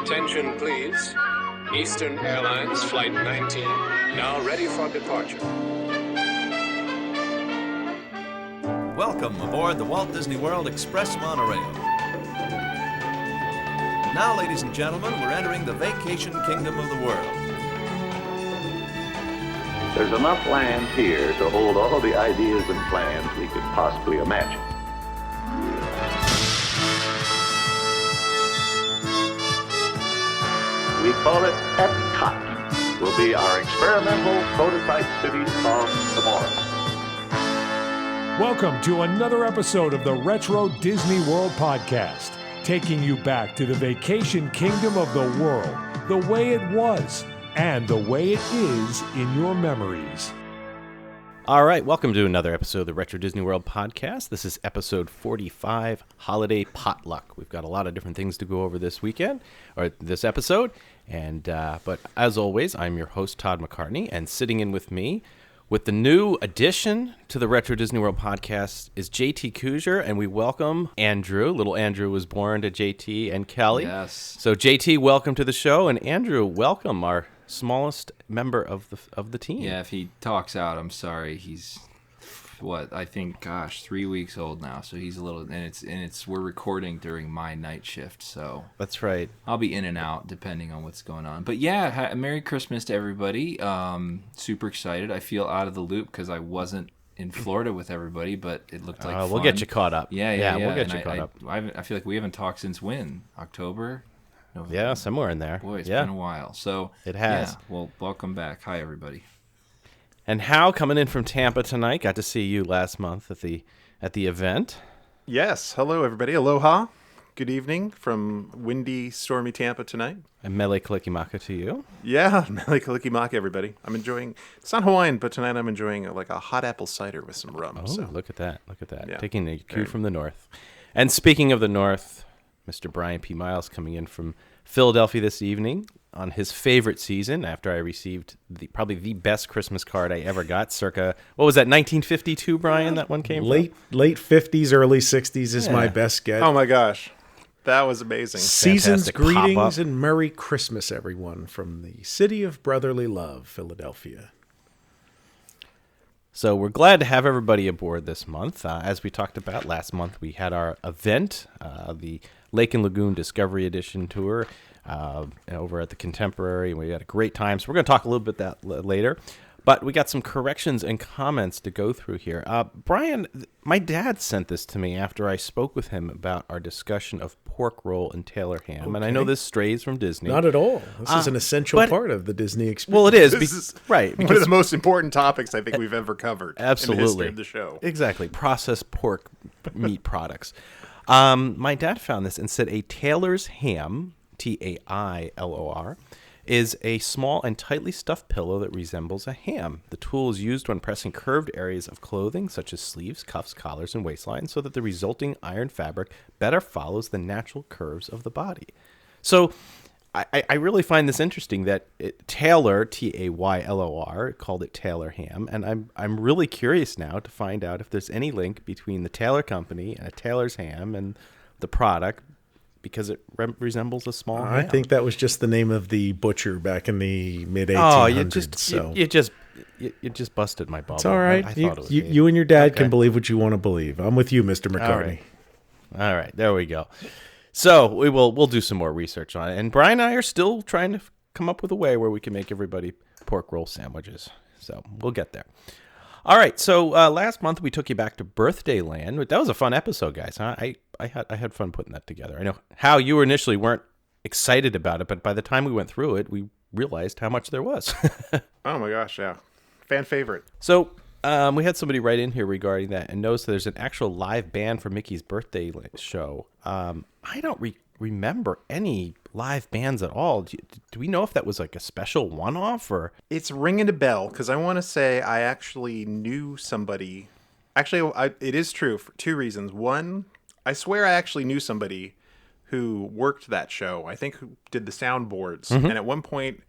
Attention, please. Eastern Airlines Flight 19, now ready for departure. Welcome aboard the Walt Disney World Express monorail. Now, ladies and gentlemen, we're entering the vacation kingdom of the world. There's enough land here to hold all the ideas and plans we could possibly imagine. We call it Epcot. Will be our experimental prototype city of tomorrow. Welcome to another episode of the Retro Disney World Podcast, taking you back to the vacation kingdom of the world, the way it was, and the way it is in your memories. All right, welcome to another episode of the Retro Disney World Podcast. This is episode 45, Holiday Potluck. We've got a lot of different things to go over this weekend, or this episode. But as always, I'm your host, Todd McCartney, and sitting in with me with the new addition to the Retro Disney World Podcast is JT Cousier, and we welcome Andrew. Little Andrew was born to JT and Kelly. Yes. So JT, welcome to the show, and Andrew, welcome, our smallest member of the team. Yeah, if he talks out, I'm sorry. He's 3 weeks old now, so he's a little, and it's we're recording during my night shift, so That's right. I'll be in and out depending on what's going on. But yeah, Merry Christmas to everybody. Super excited. I feel out of the loop because I wasn't in Florida with everybody, but it looked like We'll fun. get you caught up. Yeah. We'll get you caught up. I feel like we haven't talked since when? October? November? Yeah, somewhere in there. Boy, it's been a while. So It has. Yeah, well, welcome back. Hi, everybody. And Hal coming in from Tampa tonight. Got to see you last month at the event. Yes. Hello, everybody. Aloha. Good evening from windy, stormy Tampa tonight. And Mele Kalikimaka to you. Yeah, Mele Kalikimaka, everybody. I'm enjoying, it's not Hawaiian, but tonight I'm enjoying like a hot apple cider with some rum. Oh, so. look at that. Yeah. Taking a cue from the north. And speaking of the north, Mr. Brian P. Miles coming in from Philadelphia this evening on his favorite season after I received probably the best Christmas card I ever got, circa, what was that, 1952, Brian, that one came late 50s, early 60s is my best get. Oh my gosh. That was amazing. Season's Fantastic greetings pop-up. and Merry Christmas, everyone, from the city of brotherly love, Philadelphia. So we're glad to have everybody aboard this month. As we talked about last month, we had our event, the Lake and Lagoon Discovery Edition tour over at the Contemporary, and we had a great time. So we're going to talk a little bit that later. But we got some corrections and comments to go through here. Brian, my dad sent this to me after I spoke with him about our discussion of pork roll and Tailor ham. Okay. And I know this strays from Disney. Not at all. This is an essential part of the Disney experience. Well, it is. This is right. One of the most important topics I think we've ever covered Absolutely. in the history of the show. Exactly. Processed pork meat products. My dad found this and said a Tailor's ham, Tailor, is a small and tightly stuffed pillow that resembles a ham. The tool is used when pressing curved areas of clothing, such as sleeves, cuffs, collars, and waistline, so that the resulting iron fabric better follows the natural curves of the body. So I really find this interesting that Tailor, Taylor, called it Tailor ham, and I'm really curious now to find out if there's any link between the Tailor company and a Tailor's ham and the product, because it resembles a small ham. I think that was just the name of the butcher back in the mid-1800s. Oh, you just busted my bubble. It's all right. I thought it was you and your dad can believe what you want to believe. I'm with you, Mr. McCartney. All right, there we go. So we'll do some more research on it. And Brian and I are still trying to come up with a way where we can make everybody pork roll sandwiches. So we'll get there. All right, so last month we took you back to Birthdayland. That was a fun episode, guys. Huh? I had fun putting that together. I know how you initially weren't excited about it, but by the time we went through it, we realized how much there was. Oh my gosh, yeah. Fan favorite. So we had somebody write in here regarding that and noticed there's an actual live band for Mickey's birthday show. I don't remember any live bands at all. Do we know if that was like a special one-off or? It's ringing a bell because I want to say I actually knew somebody. Actually, it is true for two reasons. One, I swear I actually knew somebody who worked that show. I think who did the soundboards. Mm-hmm. And at one point,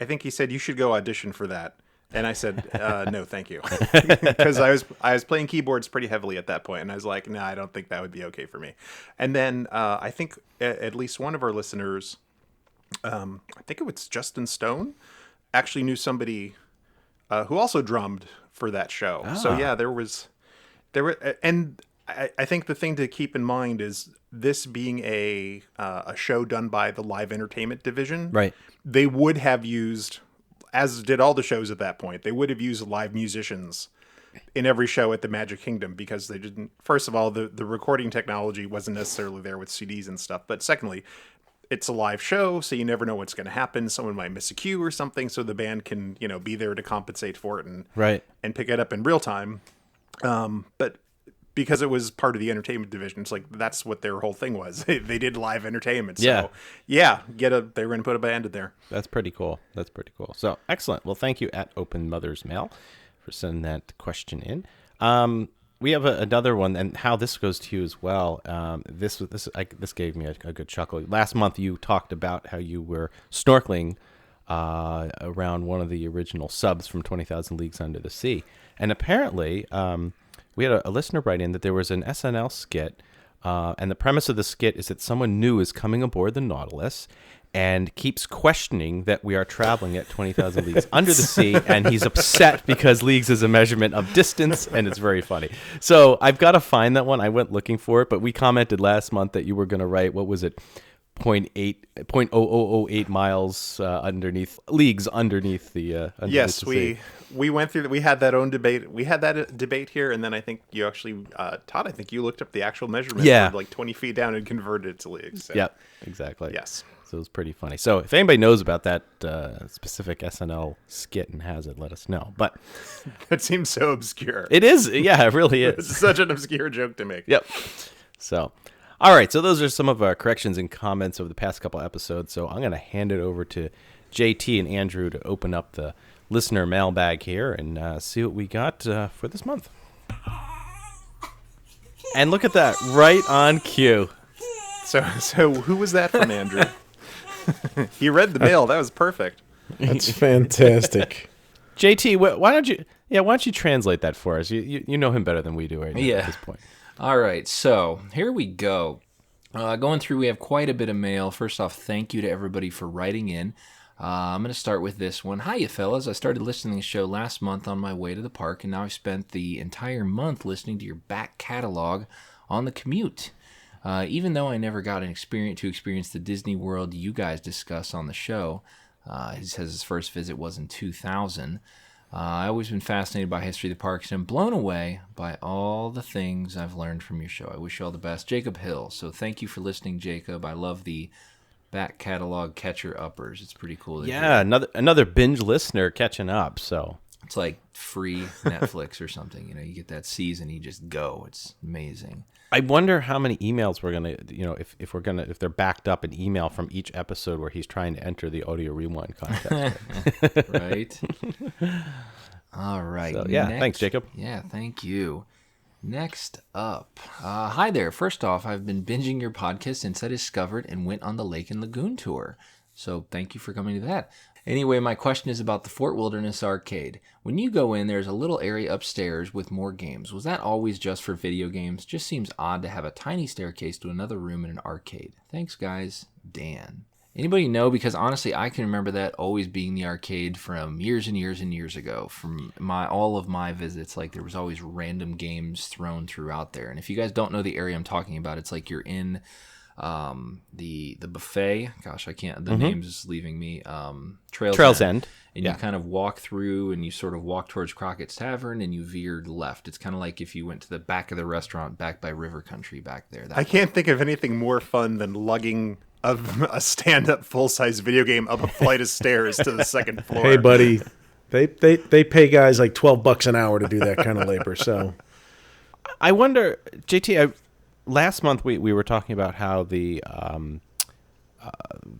I think he said, you should go audition for that. And I said, no, thank you. Because I was playing keyboards pretty heavily at that point, and I was like, no, I don't think that would be okay for me. And then I think at least one of our listeners I think it was Justin Stone, actually knew somebody who also drummed for that show. So yeah, there were, and I think the thing to keep in mind is this being a show done by the live entertainment division. Right. They would have used, as did all the shows at that point, they would have used live musicians in every show at the Magic Kingdom, because they didn't, first of all, the recording technology wasn't necessarily there with CDs and stuff. But secondly, it's a live show, so you never know what's going to happen. Someone might miss a cue or something, so the band can, be there to compensate for it and pick it up in real time. But because it was part of the entertainment division, it's like that's what their whole thing was. They did live entertainment. So they were going to put a band in there. That's pretty cool. So excellent. Well, thank you at Open Mother's Mail for sending that question in. We have another one, and how this goes to you as well. This gave me a good chuckle. Last month, you talked about how you were snorkeling around one of the original subs from 20,000 Leagues Under the Sea, and apparently, we had a listener write in that there was an SNL skit, and the premise of the skit is that someone new is coming aboard the Nautilus and keeps questioning that we are traveling at 20,000 leagues under the sea, and he's upset because leagues is a measurement of distance, and it's very funny. So I've got to find that one. I went looking for it, but we commented last month that you were going to write, what was it, 0.0008 miles underneath leagues underneath the yes, the sea. We went through. We had that own debate. We had that debate here, and then I think you actually, Todd. I think you looked up the actual measurement. Yeah. From like 20 feet down and converted it to leagues. So. Yep, exactly. Yes. So it was pretty funny. So if anybody knows about that specific SNL skit and has it, let us know. But that seems so obscure. It is. Yeah, it really is. It's such an obscure joke to make. Yep. So, all right. So those are some of our corrections and comments over the past couple episodes. So I'm going to hand it over to JT and Andrew to open up the listener mailbag here and see what we got for this month. And look at that, right on cue. So who was that from, Andrew? He read the mail. That was perfect. That's fantastic. JT, why don't you translate that for us? You know him better than we do right now at this point. All right, so here we go. Going through, we have quite a bit of mail. First off, thank you to everybody for writing in. I'm going to start with this one. Hi, you fellas. I started listening to the show last month on my way to the park, and now I've spent the entire month listening to your back catalog on the commute. Even though I never got to experience the Disney World you guys discuss on the show, he says his first visit was in 2000. I've always been fascinated by history of the parks and blown away by all the things I've learned from your show. I wish you all the best. Jacob Hill. So thank you for listening, Jacob. I love the back catalog catcher uppers. It's pretty cool. Yeah, another binge listener catching up. So it's like free Netflix or something. You get that season, you just go. It's amazing. I wonder how many emails we're gonna, if they're backed up an email from each episode where he's trying to enter the audio rewind contest. Right. All right. So, yeah. Thanks, Jacob. Yeah. Thank you. Next up, hi there. First off, I've been binging your podcast since I discovered and went on the Lake and Lagoon Tour. So thank you for coming to that. Anyway, my question is about the Fort Wilderness Arcade. When you go in, there's a little area upstairs with more games. Was that always just for video games? Just seems odd to have a tiny staircase to another room in an arcade. Thanks, guys. Dan. Anybody know? Because honestly, I can remember that always being the arcade from years and years and years ago. From all of my visits, like there was always random games thrown throughout there. And if you guys don't know the area I'm talking about, it's like you're in the buffet. Gosh, I can't. The name's just leaving me. Trail's End. And you kind of walk through, and you sort of walk towards Crockett's Tavern, and you veered left. It's kind of like if you went to the back of the restaurant, back by River Country, back there. I can't think of anything more fun than lugging a stand-up full-size video game up a flight of stairs to the second floor. Hey, buddy, they pay guys like $12 an hour to do that kind of labor. So, I wonder, JT. Last month we were talking about how the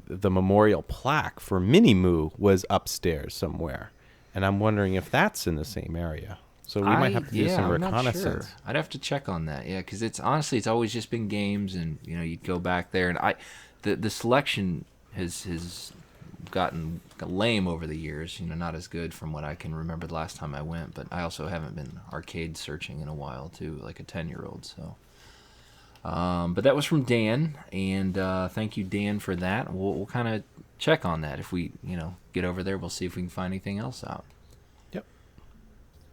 memorial plaque for Minnie Moo was upstairs somewhere, and I'm wondering if that's in the same area. So we might have to do some reconnaissance. Not sure. I'd have to check on that. Yeah, because it's always just been games, and you'd go back there, and the selection has gotten lame over the years. Not as good from what I can remember the last time I went. But I also haven't been arcade searching in a while too, like a 10-year-old. So. But that was from Dan, and thank you, Dan, for that. We'll kind of check on that. If we, get over there, we'll see if we can find anything else out. Yep.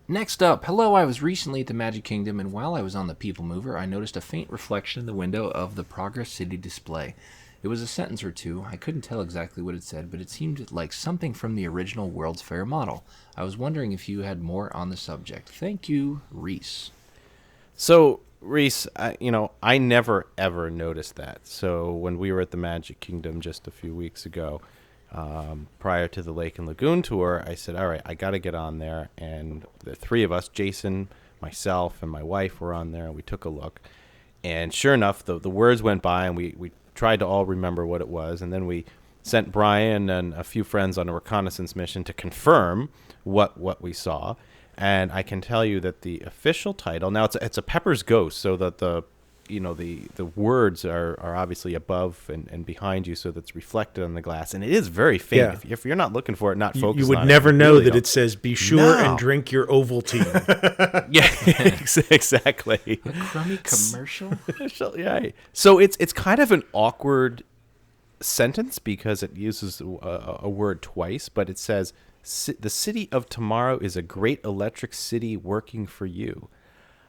Next up, hello, I was recently at the Magic Kingdom, and while I was on the People Mover, I noticed a faint reflection in the window of the Progress City display. It was a sentence or two. I couldn't tell exactly what it said, but it seemed like something from the original World's Fair model. I was wondering if you had more on the subject. Thank you, Reese. So, Reese, I never, ever noticed that. So when we were at the Magic Kingdom just a few weeks ago, prior to the Lake and Lagoon Tour, I said, all right, I got to get on there. And the three of us, Jason, myself, and my wife were on there, and we took a look. And sure enough, the words went by, and we tried to all remember what it was. And then we sent Brian and a few friends on a reconnaissance mission to confirm what we saw. And I can tell you that the official title, now it's a Pepper's Ghost, so that the words are obviously above and behind you, so that's reflected on the glass, and it is very faint. Yeah. If you're not looking for it, not focused on it, you would never know really that it says, "Be sure No. and drink your Ovaltine." Yeah, exactly. A crummy commercial? Yeah. So it's kind of an awkward sentence because it uses a word twice, but it says, "The city of tomorrow is a great electric city working for you."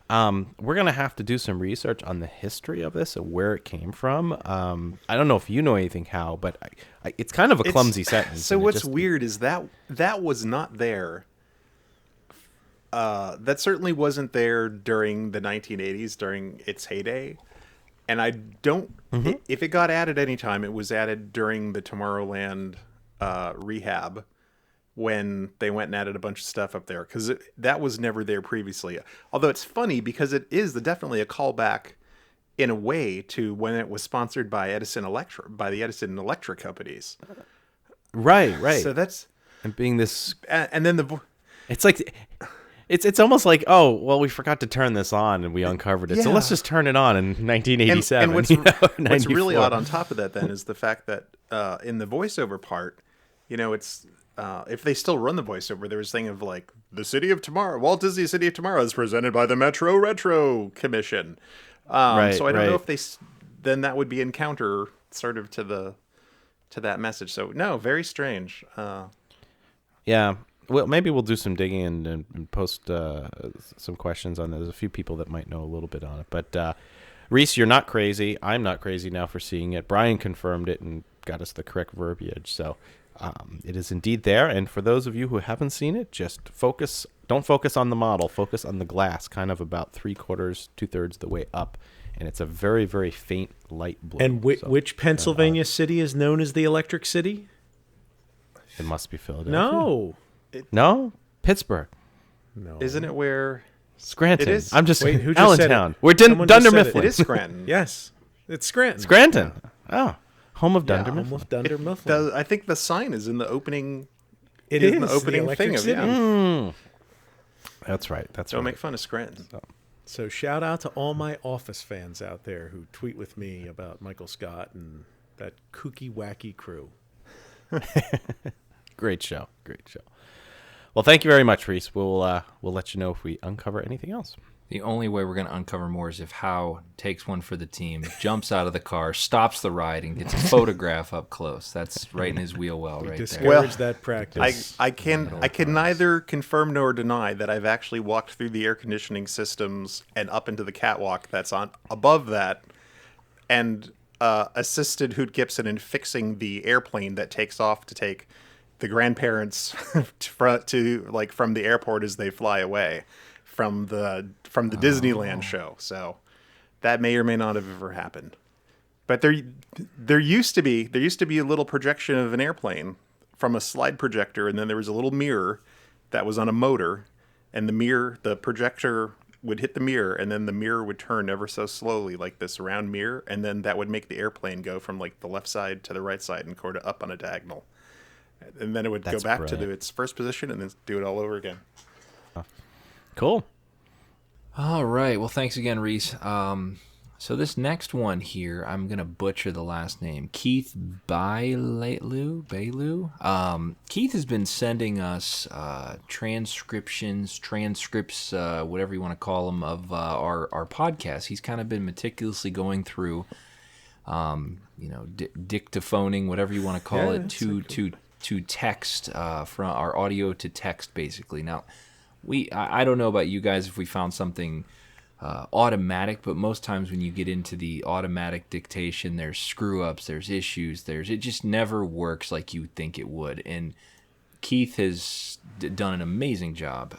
We're going to have to do some research on the history of this and where it came from. I don't know if you know anything, Hal, but it's kind of a clumsy sentence. So what's weird is that was not there. That certainly wasn't there during the 1980s, during its heyday. And I don't... If it got added anytime, it was added during the Tomorrowland rehab, when they went and added a bunch of stuff up there, because that was never there previously. Although it's funny because it is definitely a callback in a way to when it was sponsored by the Edison Electric companies. Right. So that's and being this, and then it's like it's almost like, oh well, we forgot to turn this on and we uncovered it, so Yeah. let's just turn it on in 1987. And what's 94. really odd on top of that then is the fact that in the voiceover part, it's. If they still run the voiceover, there was a thing of like, the City of Tomorrow, Walt Disney City of Tomorrow is presented by the Metro Retro Commission. Right, so I don't know right. if then that would be in counter sort of to that message. So no, very strange. Yeah. Well, maybe we'll do some digging and post some questions on that. There's a few people that might know a little bit on it. But Reese, you're not crazy. I'm not crazy now for seeing it. Brian confirmed it and got us the correct verbiage. So it is indeed there. And for those of you who haven't seen it, just don't focus on the model. Focus on the glass, kind of about 3/4, 2/3 the way up. And it's a very, very faint light blue. And which Pennsylvania city is known as the Electric City? It must be Philadelphia. No. Pittsburgh. No. Isn't it where Scranton. It is? I'm just Wait, who just Allentown. said it? We're Someone just Dunder said it. Mifflin. it is Scranton? Yes. It's Scranton. Scranton. Oh, home of Dunder Home Mifflin. of Dunder Mifflin. I think the sign is in the opening. It is is the opening Electric thing of City. yeah. That's right. That's Don't right. make fun of Scranton. So shout out to all my Office fans out there who tweet with me about Michael Scott and that kooky wacky crew. Great show. Well, thank you very much, Reese. We'll let you know if we uncover anything else. The only way we're going to uncover more is if Howe takes one for the team, jumps out of the car, stops the ride, and gets a photograph up close. That's right in his wheel well right there. Discourage that practice. I can neither confirm nor deny that I've actually walked through the air conditioning systems and up into the catwalk that's on above that, and assisted Hoot Gibson in fixing the airplane that takes off to take the grandparents to from the airport as they fly away from the Disneyland show. So that may or may not have ever happened. But there used to be a little projection of an airplane from a slide projector, and then there was a little mirror that was on a motor, and the projector would hit the mirror, and then the mirror would turn ever so slowly, like this round mirror, and then that would make the airplane go from like the left side to the right side and sort of up on a diagonal. And then it would That's go back to brilliant. its first position and then do it all over again. Cool. All right. Well, thanks again, Reese. So this next one here, I'm going to butcher the last name. Keith Bailu. Keith has been sending us transcripts, whatever you want to call them, of our podcast. He's kind of been meticulously going through, dictaphoning, whatever you want to call it, to text, from our audio to text, basically. Now, I don't know about you guys if we found something automatic, but most times when you get into the automatic dictation, there's screw ups, there's issues, it just never works like you think it would. And Keith has done an amazing job.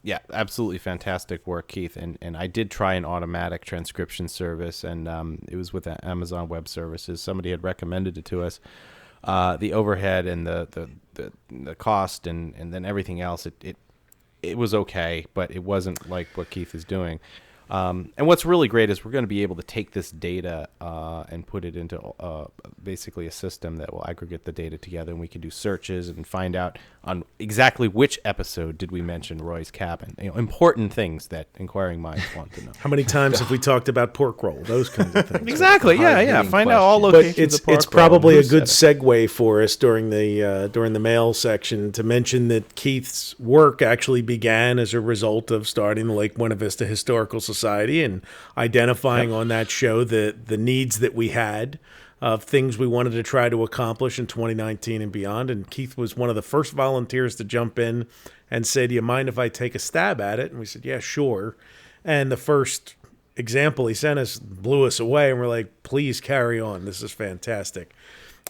Yeah, absolutely fantastic work, Keith. And I did try an automatic transcription service, and it was with Amazon Web Services. Somebody had recommended it to us. The overhead and the cost and then everything else, it was okay, but it wasn't like what Keith is doing. And what's really great is we're going to be able to take this data and put it into basically a system that will aggregate the data together, and we can do searches and find out on exactly which episode did we mention Roy's cabin. Important things that inquiring minds want to know. How many times have we talked about pork roll? Those kinds of things. Exactly. Yeah. Find out all But locations of pork it's roll probably and a who good said it. segue for us during the mail section to mention that Keith's work actually began as a result of starting the Lake Buena Vista Historical Society and identifying on that show the needs that we had of things we wanted to try to accomplish in 2019 and beyond. And Keith was one of the first volunteers to jump in and say, "Do you mind if I take a stab at it?" And we said, "Yeah, sure." And the first example he sent us blew us away, and we're like, "Please carry on. This is fantastic."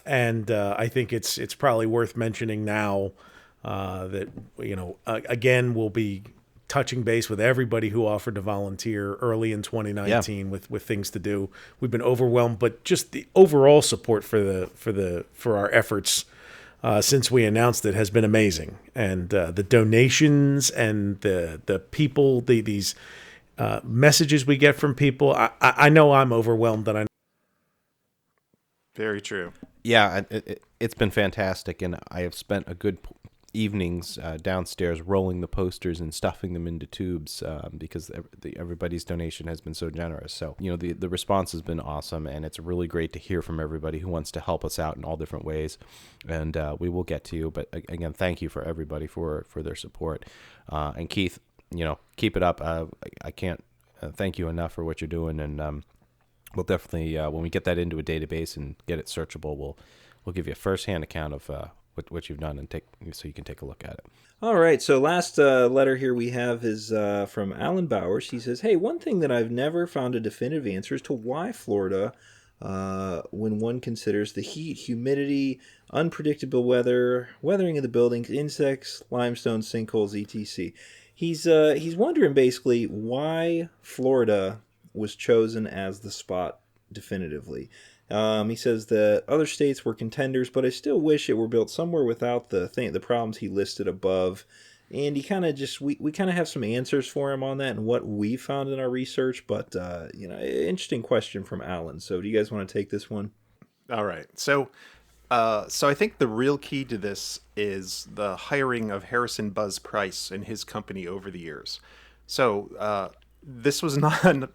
And I think it's probably worth mentioning now that again, we'll be touching base with everybody who offered to volunteer early in 2019 with things to do. We've been overwhelmed, but just the overall support for our efforts since we announced it has been amazing. And the donations and the people, these messages we get from people, I know I'm overwhelmed. And I Very true. Yeah, it's been fantastic, and I have spent a good evenings downstairs rolling the posters and stuffing them into tubes because everybody's donation has been so generous. So, the response has been awesome, and it's really great to hear from everybody who wants to help us out in all different ways. And we will get to you. But again, thank you for everybody for their support. And Keith, keep it up. I can't thank you enough for what you're doing. And we'll definitely, when we get that into a database and get it searchable, we'll give you a firsthand account of what you've done so you can take a look at it. All right, so last letter here we have is from Alan Bowers. He says, "Hey, one thing that I've never found a definitive answer is to why Florida, when one considers the heat, humidity, unpredictable weather, weathering of the buildings, insects, limestone, sinkholes, etc." He's wondering basically why Florida was chosen as the spot definitively. He says that other states were contenders, but I still wish it were built somewhere without the problems he listed above. And he kind of we kind of have some answers for him on that and what we found in our research. But interesting question from Alan. So do you guys want to take this one? All right. So I think the real key to this is the hiring of Harrison Buzz Price and his company over the years. So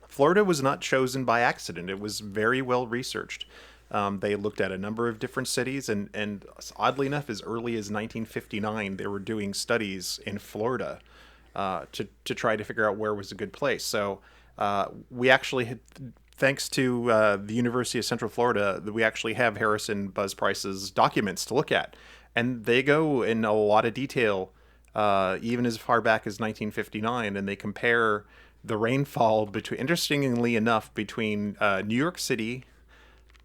Florida was not chosen by accident. It was very well researched. They looked at a number of different cities, and oddly enough, as early as 1959, they were doing studies in Florida to try to figure out where was a good place. So we actually had, thanks to the University of Central Florida, we actually have Harrison Buzz Price's documents to look at, and they go in a lot of detail, even as far back as 1959, and they compare the rainfall interestingly enough, between New York City,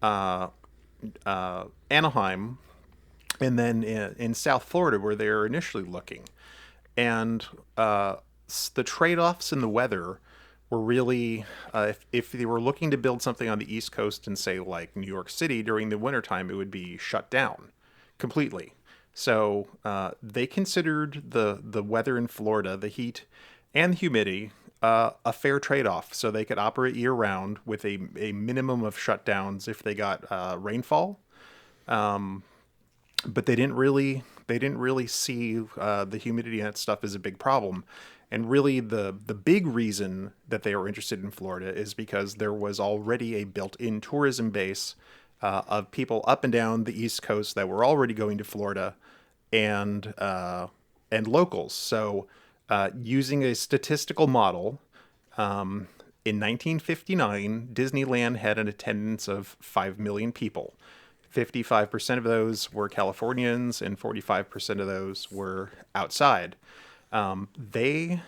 Anaheim, and then in South Florida, where they were initially looking. And the trade-offs in the weather were really, if they were looking to build something on the East Coast and say like New York City during the wintertime, it would be shut down completely. So they considered the weather in Florida, the heat and the humidity, a fair trade-off, so they could operate year-round with a minimum of shutdowns if they got rainfall. But they didn't really see the humidity and that stuff as a big problem. And really the big reason that they were interested in Florida is because there was already a built-in tourism base of people up and down the East Coast that were already going to Florida, and locals. So using a statistical model, in 1959, Disneyland had an attendance of 5 million people. 55% of those were Californians, and 45% of those were outside. They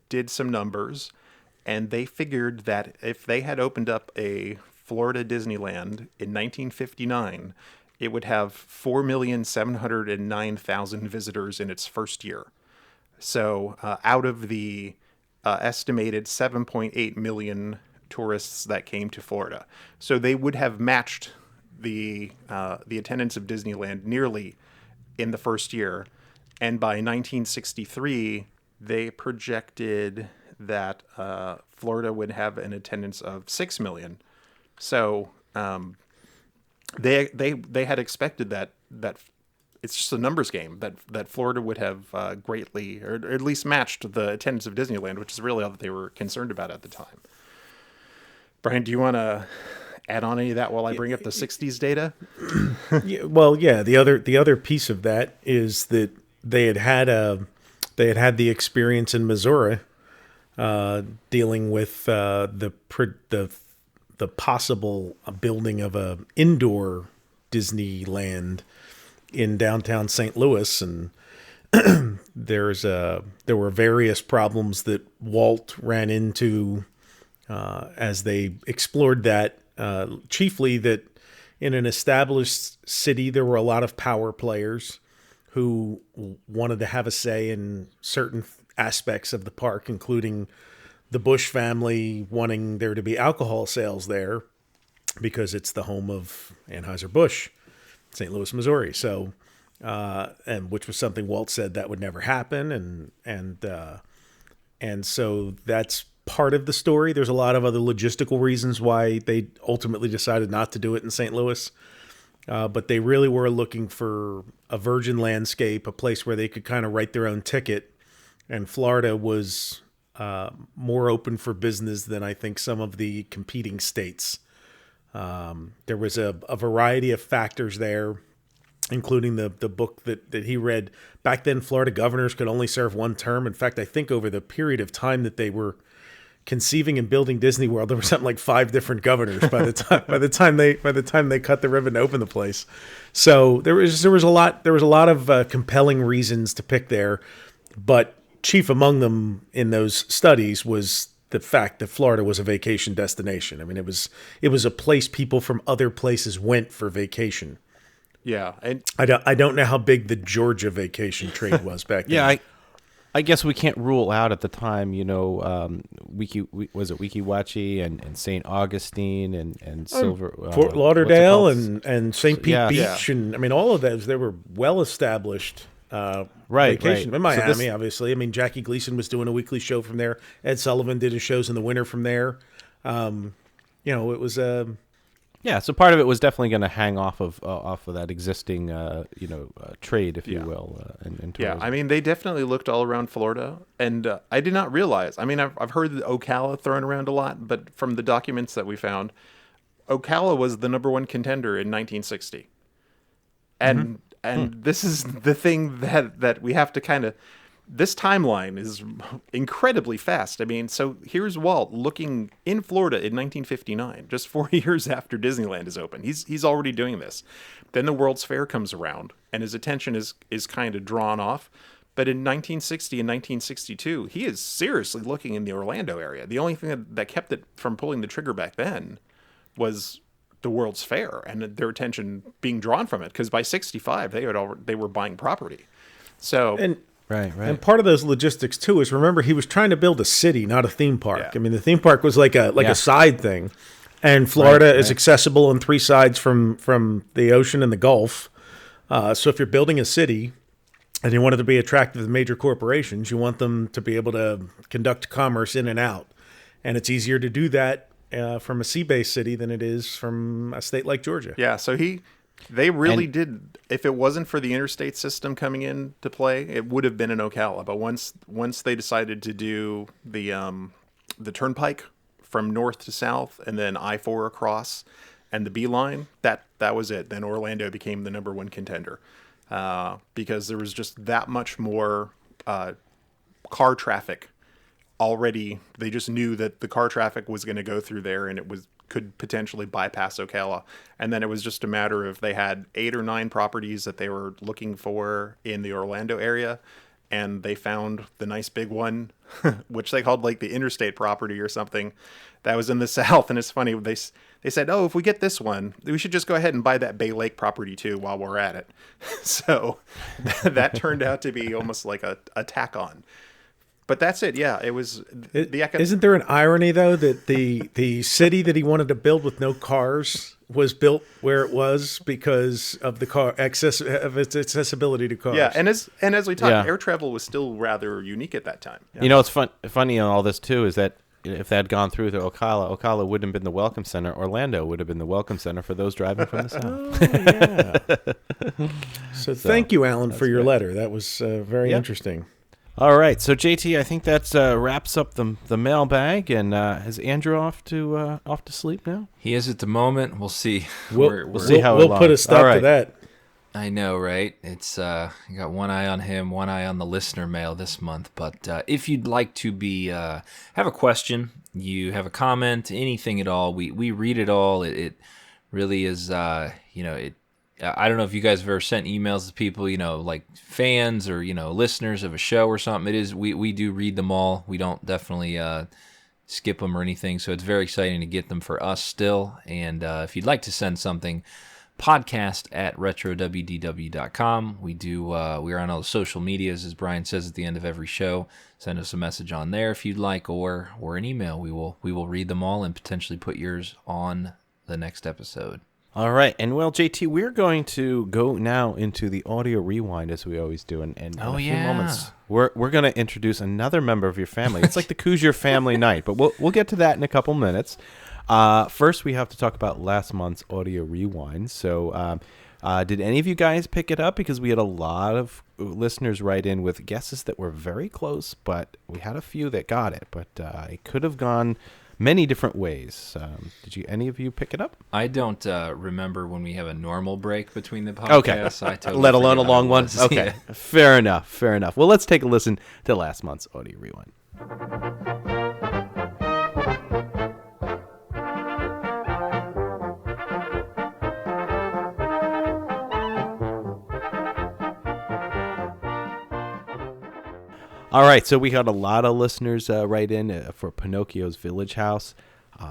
did some numbers, and they figured that if they had opened up a Florida Disneyland in 1959, it would have 4,709,000 visitors in its first year. So out of the estimated 7.8 million tourists that came to Florida. So they would have matched the attendance of Disneyland nearly in the first year. And by 1963, they projected that Florida would have an attendance of 6 million. So they had expected that it's just a numbers game, that Florida would have greatly, or at least matched the attendance of Disneyland, which is really all that they were concerned about at the time. Brian, do you want to add on any of that while I bring up the 60s data? Yeah. The other piece of that is that they had the experience in Missouri dealing with the possible building of a indoor Disneyland in downtown St. Louis, and there were various problems that Walt ran into as they explored that. Chiefly that in an established city, there were a lot of power players who wanted to have a say in certain aspects of the park, including the Bush family wanting there to be alcohol sales there because it's the home of Anheuser-Busch, St. Louis, Missouri. So, and which was something Walt said that would never happen. And so that's part of the story. There's a lot of other logistical reasons why they ultimately decided not to do it in St. Louis. But they really were looking for a virgin landscape, a place where they could kind of write their own ticket. And Florida was more open for business than I think some of the competing states. There was a variety of factors there, including the book that he read. Back then, Florida governors could only serve one term. In fact, I think over the period of time that they were conceiving and building Disney World, there were something like 5 different governors by the time they cut the ribbon to open the place. So there was a lot of compelling reasons to pick there, but chief among them in those studies was the fact that Florida was a vacation destination. I mean, it was a place people from other places went for vacation. Yeah, and I don't know how big the Georgia vacation trade was back then. Yeah, I guess we can't rule out at the time, Weeki Wachee and St. Augustine and Silver Fort Lauderdale and St. Pete Beach, and I mean all of those, they were well established vacation. In Miami, obviously. I mean, Jackie Gleason was doing a weekly show from there. Ed Sullivan did his shows in the winter from there. It was so part of it was definitely going to hang off of that existing trade, if you will, in tourism. Yeah, I mean, they definitely looked all around Florida, and I did not realize. I mean, I've heard Ocala thrown around a lot, but from the documents that we found, Ocala was the number one contender in 1960, and this is the thing that we have to kind of. This timeline is incredibly fast. I mean, so here's Walt looking in Florida in 1959, just 4 years after Disneyland is open. He's already doing this. Then the World's Fair comes around, and his attention is kind of drawn off. But in 1960 and 1962, he is seriously looking in the Orlando area. The only thing that kept it from pulling the trigger back then was the World's Fair and their attention being drawn from it. Because by 65, they were buying property. So. Right. And part of those logistics too is, remember, he was trying to build a city, not a theme park. Yeah. I mean, the theme park was like a side thing, and Florida is accessible on 3 sides from the ocean and the Gulf. So if you're building a city and you want it to be attractive to major corporations, you want them to be able to conduct commerce in and out, and it's easier to do that from a sea-based city than it is from a state like Georgia. Yeah. So he They really did. If it wasn't for the interstate system coming in to play, it would have been in Ocala. But once they decided to do the turnpike from north to south and then I-4 across and the B line, that was it. Then Orlando became the number one contender because there was just that much more car traffic already. They just knew that the car traffic was going to go through there, and could potentially bypass Ocala. And then it was just a matter of they had 8 or 9 properties that they were looking for in the Orlando area, and they found the nice big one, which they called like the interstate property or something, that was in the south. And it's funny, they said, oh, if we get this one, we should just go ahead and buy that Bay Lake property too while we're at it. So that turned out to be almost like a tack on. But that's it. Yeah, it was Isn't there an irony though that the city that he wanted to build with no cars was built where it was because of the its accessibility to cars? Yeah, and as we talked, air travel was still rather unique at that time. Yeah. You know, what's funny on all this too is that if that had gone through to Ocala wouldn't have been the welcome center. Orlando would have been the welcome center for those driving from the south. So thank you, Alan, for your letter. That was very interesting. All right, so JT, I think that wraps up the mailbag, and is Andrew off to sleep now? He is at the moment. We'll see. We'll see how we'll put a stop to that. I know, right? It's you got one eye on him, one eye on the listener mail this month. But if you'd like to have a question, you have a comment, anything at all, we read it all. It really is, I don't know if you guys have ever sent emails to people, like fans or, listeners of a show or something. It is, we do read them all. We don't definitely skip them or anything. So it's very exciting to get them for us still. And if you'd like to send something, podcast@retrowdw.com. We are on all the social medias, as Brian says at the end of every show. Send us a message on there if you'd like, or an email. We will read them all and potentially put yours on the next episode. All right, and well, JT, we're going to go now into the audio rewind as we always do, and in a few moments we're going to introduce another member of your family. It's like the Who's Your Family night, but we'll get to that in a couple minutes. First, we have to talk about last month's audio rewind. So, did any of you guys pick it up? Because we had a lot of listeners write in with guesses that were very close, but we had a few that got it. But it could have gone many different ways. Did any of you pick it up? I don't remember when we have a normal break between the podcasts. Okay. I totally Let alone a long one? was. Okay. Yeah. Fair enough. Well, let's take a listen to last month's audio rewind. All right, so we had a lot of listeners write in for Pinocchio's Village House.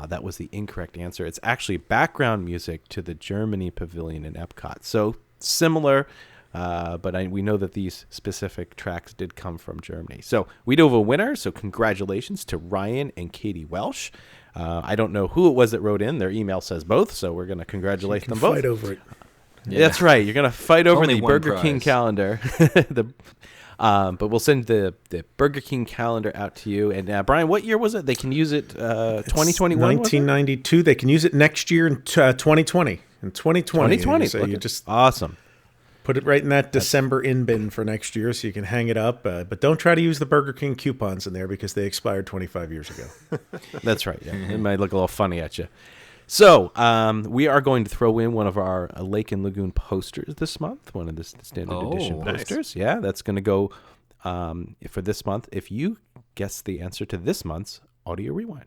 That was the incorrect answer. It's actually background music to the Germany Pavilion in Epcot. So similar, but we know that these specific tracks did come from Germany. So we do have a winner, so congratulations to Ryan and Katie Welsh. I don't know who it was that wrote in. Their email says both, so we're going to congratulate them both. Fight over it. Yeah. That's right. You're going to fight over Only the one Burger prize. King calendar. But we'll send the Burger King calendar out to you. And Brian, what year was it? They can use it 2021? 1992. They can use it next year in 2020. In 2020. So you just awesome. Put it right in that December in bin for next year so you can hang it up. But don't try to use the Burger King coupons in there because they expired 25 years ago. That's right. Yeah. It might look a little funny at you. So we are going to throw in one of our Lake and Lagoon posters this month, one of the standard edition posters. Nice. Yeah, that's going to go for this month. If you guess the answer to this month's audio rewind.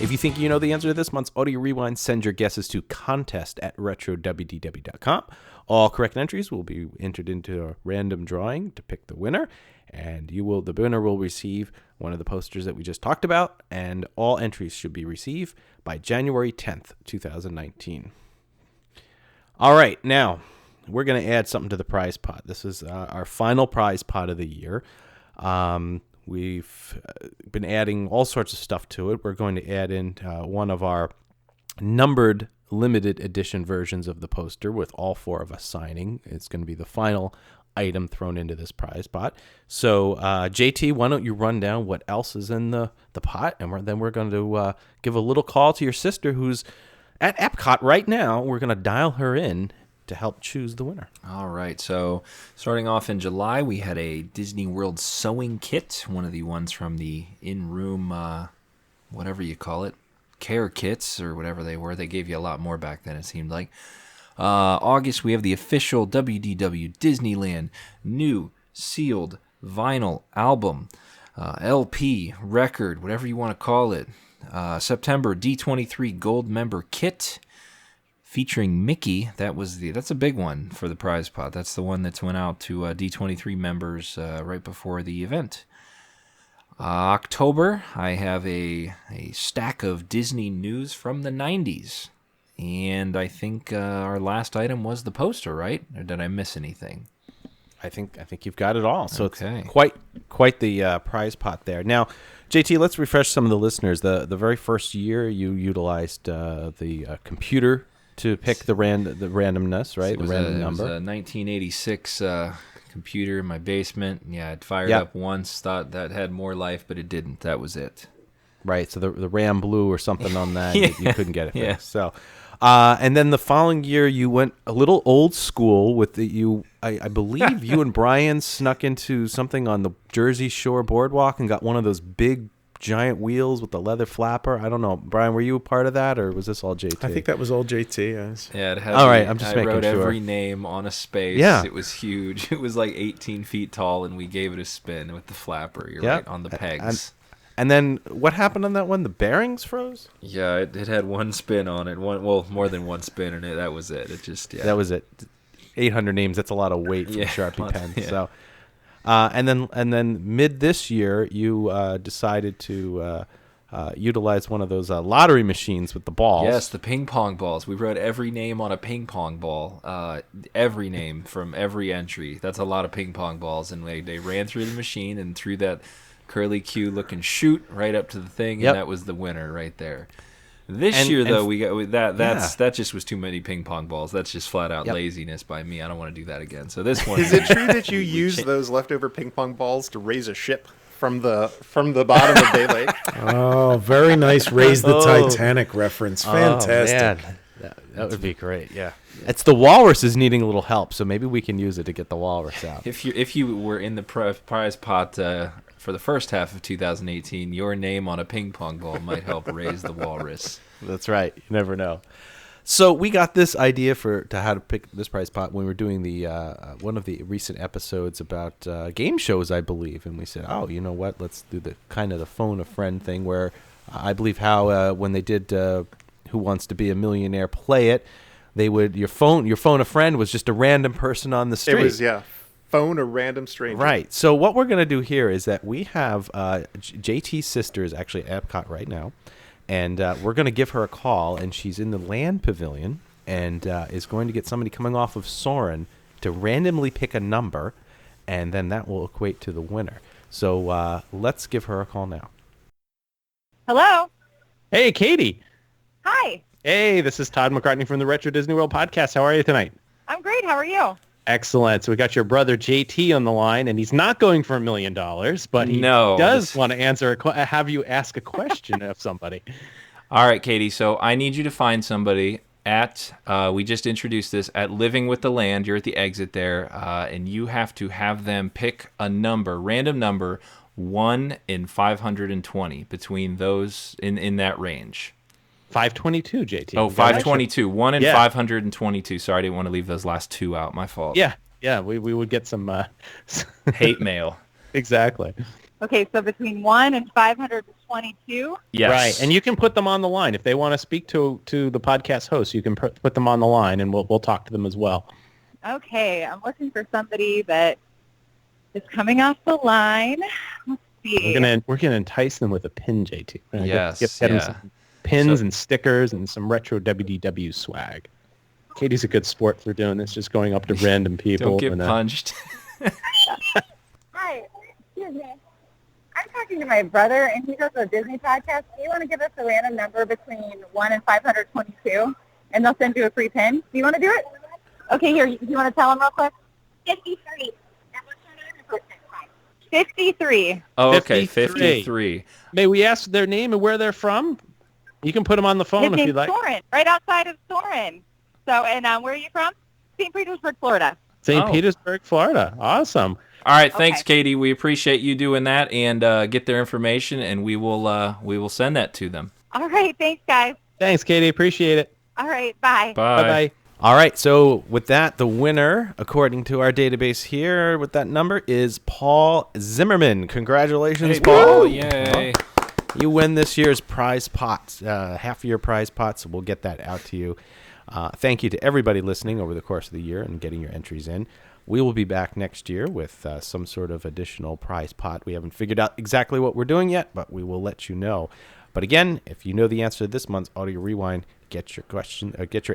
If you think you know the answer to this month's audio rewind, send your guesses to contest@retrowdw.com. All correct entries will be entered into a random drawing to pick the winner, and the winner will receive one of the posters that we just talked about, and all entries should be received by January 10th, 2019. All right, now we're going to add something to the prize pot. This is our final prize pot of the year. We've been adding all sorts of stuff to it. We're going to add in one of our numbered limited edition versions of the poster with all 4 of us signing. It's going to be the final item thrown into this prize pot. So, JT, why don't you run down what else is in the pot, and then we're going to give a little call to your sister who's at Epcot right now. We're going to dial her in to help choose the winner. All right. So starting off in July, we had a Disney World sewing kit, one of the ones from the in-room, whatever you call it, care kits or whatever they were. They gave you a lot more back then, it seemed like. August, we have the official WDW Disneyland new sealed vinyl album, LP, record, whatever you want to call it. September, D23 Gold Member Kit featuring Mickey. That's a big one for the prize pot. That's the one that's went out to D23 members right before the event. October, I have a stack of Disney news from the 90s. And I think our last item was the poster, right? Or did I miss anything? I think you've got it all. So okay. It's quite the prize pot there. Now, JT, let's refresh some of the listeners. The very first year you utilized the computer to pick the randomness, right? The random number. It was a 1986 computer in my basement. Yeah, it fired up once, thought that had more life, but it didn't. That was it. Right, so the RAM blew or something on that. Yeah. You couldn't get it fixed. Yeah. So, and then the following year you went a little old school with I believe you and Brian snuck into something on the Jersey Shore boardwalk and got one of those big giant wheels with the leather flapper. I don't know, Brian, were you a part of that, or was this all JT? I think that was all JT. Yes. Yeah, it had. All right, I'm just making sure. I wrote every name on a space. Yeah, it was huge. It was like 18 feet tall, and we gave it a spin with the flapper. You're right, on the pegs. And then what happened on that one? The bearings froze? Yeah, it had one spin on it. More than one spin in it. That was it. That was it. 800 names. That's a lot of weight for Sharpie pens. Yeah. So, and then mid this year, you decided to utilize one of those lottery machines with the balls. Yes, the ping pong balls. We wrote every name on a ping pong ball. Every name from every entry. That's a lot of ping pong balls, and they ran through the machine and through that curly Q looking chute right up to the thing, and that was the winner right there. This year, though, we got that just was too many ping pong balls. That's just flat out laziness by me. I don't want to do that again. So this one is it true that you use those leftover ping pong balls to raise a ship from the bottom of Bay Lake? Oh, very nice. Raise the Titanic reference. Fantastic. Man. That would be great. Yeah. It's the walrus is needing a little help, so maybe we can use it to get the walrus out. If you were in the prize pot for the first half of 2018, your name on a ping pong ball might help raise the walrus. That's right. You never know. So we got this idea to how to pick this prize pot when we were doing the one of the recent episodes about game shows, I believe, and we said, oh, you know what? Let's do the kind of the phone a friend thing where I believe how when they did Who Wants to Be a Millionaire Play It, they would your phone a friend was just a random person on the street. It was phone a random stranger. Right. So what we're going to do here is that we have JT's sister is actually at Epcot right now, and we're going to give her a call, and she's in the Land Pavilion and is going to get somebody coming off of Soarin' to randomly pick a number, and then that will equate to the winner. So let's give her a call now. Hello. Hey, Katie. Hi. Hey, this is Todd McCartney from the Retro Disney World Podcast. How are you tonight? I'm great. How are you? Excellent. So we got your brother JT on the line, and he's not going for $1 million, but he does want to have you ask a question of somebody. All right, Katie. So I need you to find somebody at, we just introduced this, at Living with the Land. You're at the exit there, and you have to have them pick a number, random number, 1 and 520, between those in that range. 522, JT. Oh, 522. 1 and 522. Sorry, I didn't want to leave those last two out. My fault. Yeah, we would get some hate mail. Exactly. Okay, so between 1 and 522? Yes. Right, and you can put them on the line. If they want to speak to the podcast host, you can put them on the line, and we'll talk to them as well. Okay, I'm looking for somebody that is coming off the line. Let's see. We're gonna entice them with a pin, JT. Yes. Get them some pins and stickers and some retro WDW swag. Katie's a good sport for doing this, just going up to random people. Don't get punched. Hi, excuse me. I'm talking to my brother, and he does a Disney podcast. Do you want to give us a random number between 1 and 522? and they'll send you a free pin. Do you want to do it? Okay, here. Do you want to tell them real quick? 53. 53. Oh, okay, 53. May we ask their name and where they're from? You can put them on the phone if you'd like. Soren, right outside of Soren. So, and where are you from? St. Petersburg, Florida. St. Petersburg, Florida. Awesome. All right, thanks, Katie. We appreciate you doing that, and get their information, and we will send that to them. All right, thanks, guys. Thanks, Katie. Appreciate it. All right, bye. Bye. All right, so with that, the winner, according to our database here, with that number, is Paul Zimmerman. Congratulations, Paul. Yay. You win this year's prize pots, half of your prize pots. We'll get that out to you. Thank you to everybody listening over the course of the year and getting your entries in. We will be back next year with some sort of additional prize pot. We haven't figured out exactly what we're doing yet, but we will let you know. But again, if you know the answer to this month's Audio Rewind, get your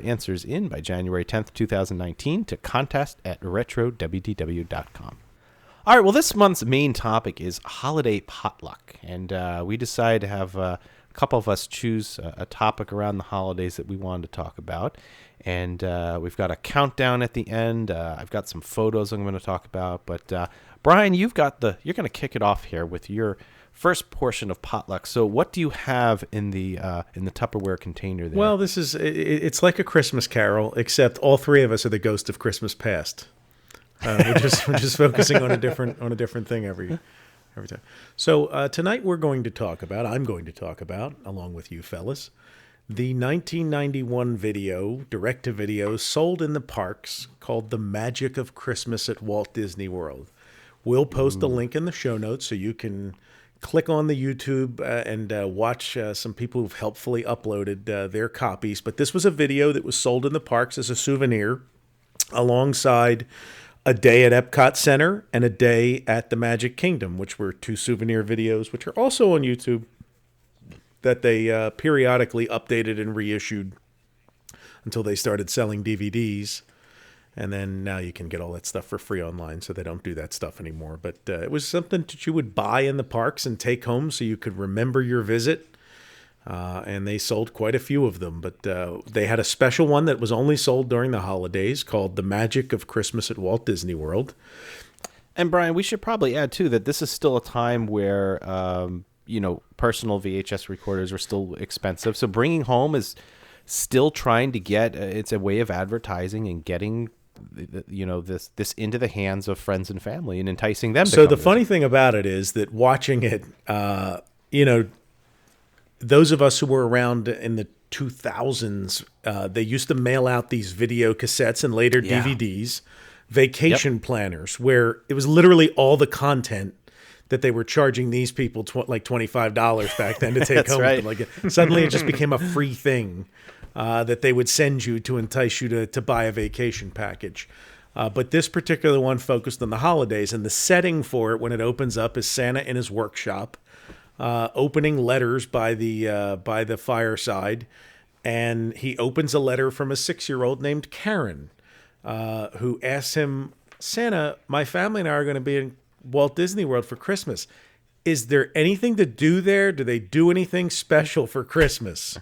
answers in by January 10th, 2019 to contest@retrowdw.com. All right, well, this month's main topic is holiday potluck, and we decided to have a couple of us choose a topic around the holidays that we wanted to talk about, and we've got a countdown at the end. I've got some photos I'm going to talk about, but Brian, you're going to kick it off here with your first portion of potluck. So what do you have in the Tupperware container there? Well, it's like a Christmas Carol, except all three of us are the ghost of Christmas past. We're just focusing on a different thing every time. So tonight I'm going to talk about, along with you fellas, the 1991 video, direct-to-video, sold in the parks called The Magic of Christmas at Walt Disney World. We'll post a link in the show notes so you can click on the YouTube and watch some people who've helpfully uploaded their copies. But this was a video that was sold in the parks as a souvenir alongside a day at Epcot Center and a day at the Magic Kingdom, which were two souvenir videos, which are also on YouTube, that they periodically updated and reissued until they started selling DVDs. And then now you can get all that stuff for free online, so they don't do that stuff anymore. But it was something that you would buy in the parks and take home so you could remember your visit. And they sold quite a few of them. But they had a special one that was only sold during the holidays called The Magic of Christmas at Walt Disney World. And Brian, we should probably add, too, that this is still a time where, personal VHS recorders are still expensive. So bringing home is still trying to get, it's a way of advertising and getting this into the hands of friends and family and enticing them to So come the visit. funny thing about it is that watching it, those of us who were around in the 2000s, they used to mail out these video cassettes and later DVDs, vacation planners, where it was literally all the content that they were charging these people like $25 back then to take home. right. Like suddenly it just became a free thing that they would send you to entice you to buy a vacation package. But this particular one focused on the holidays, and the setting for it when it opens up is Santa in his workshop, opening letters by the fireside, and he opens a letter from a 6-year-old named Karen, who asks him, "Santa, my family and I are going to be in Walt Disney World for Christmas. Is there anything to do there? Do they do anything special for Christmas?"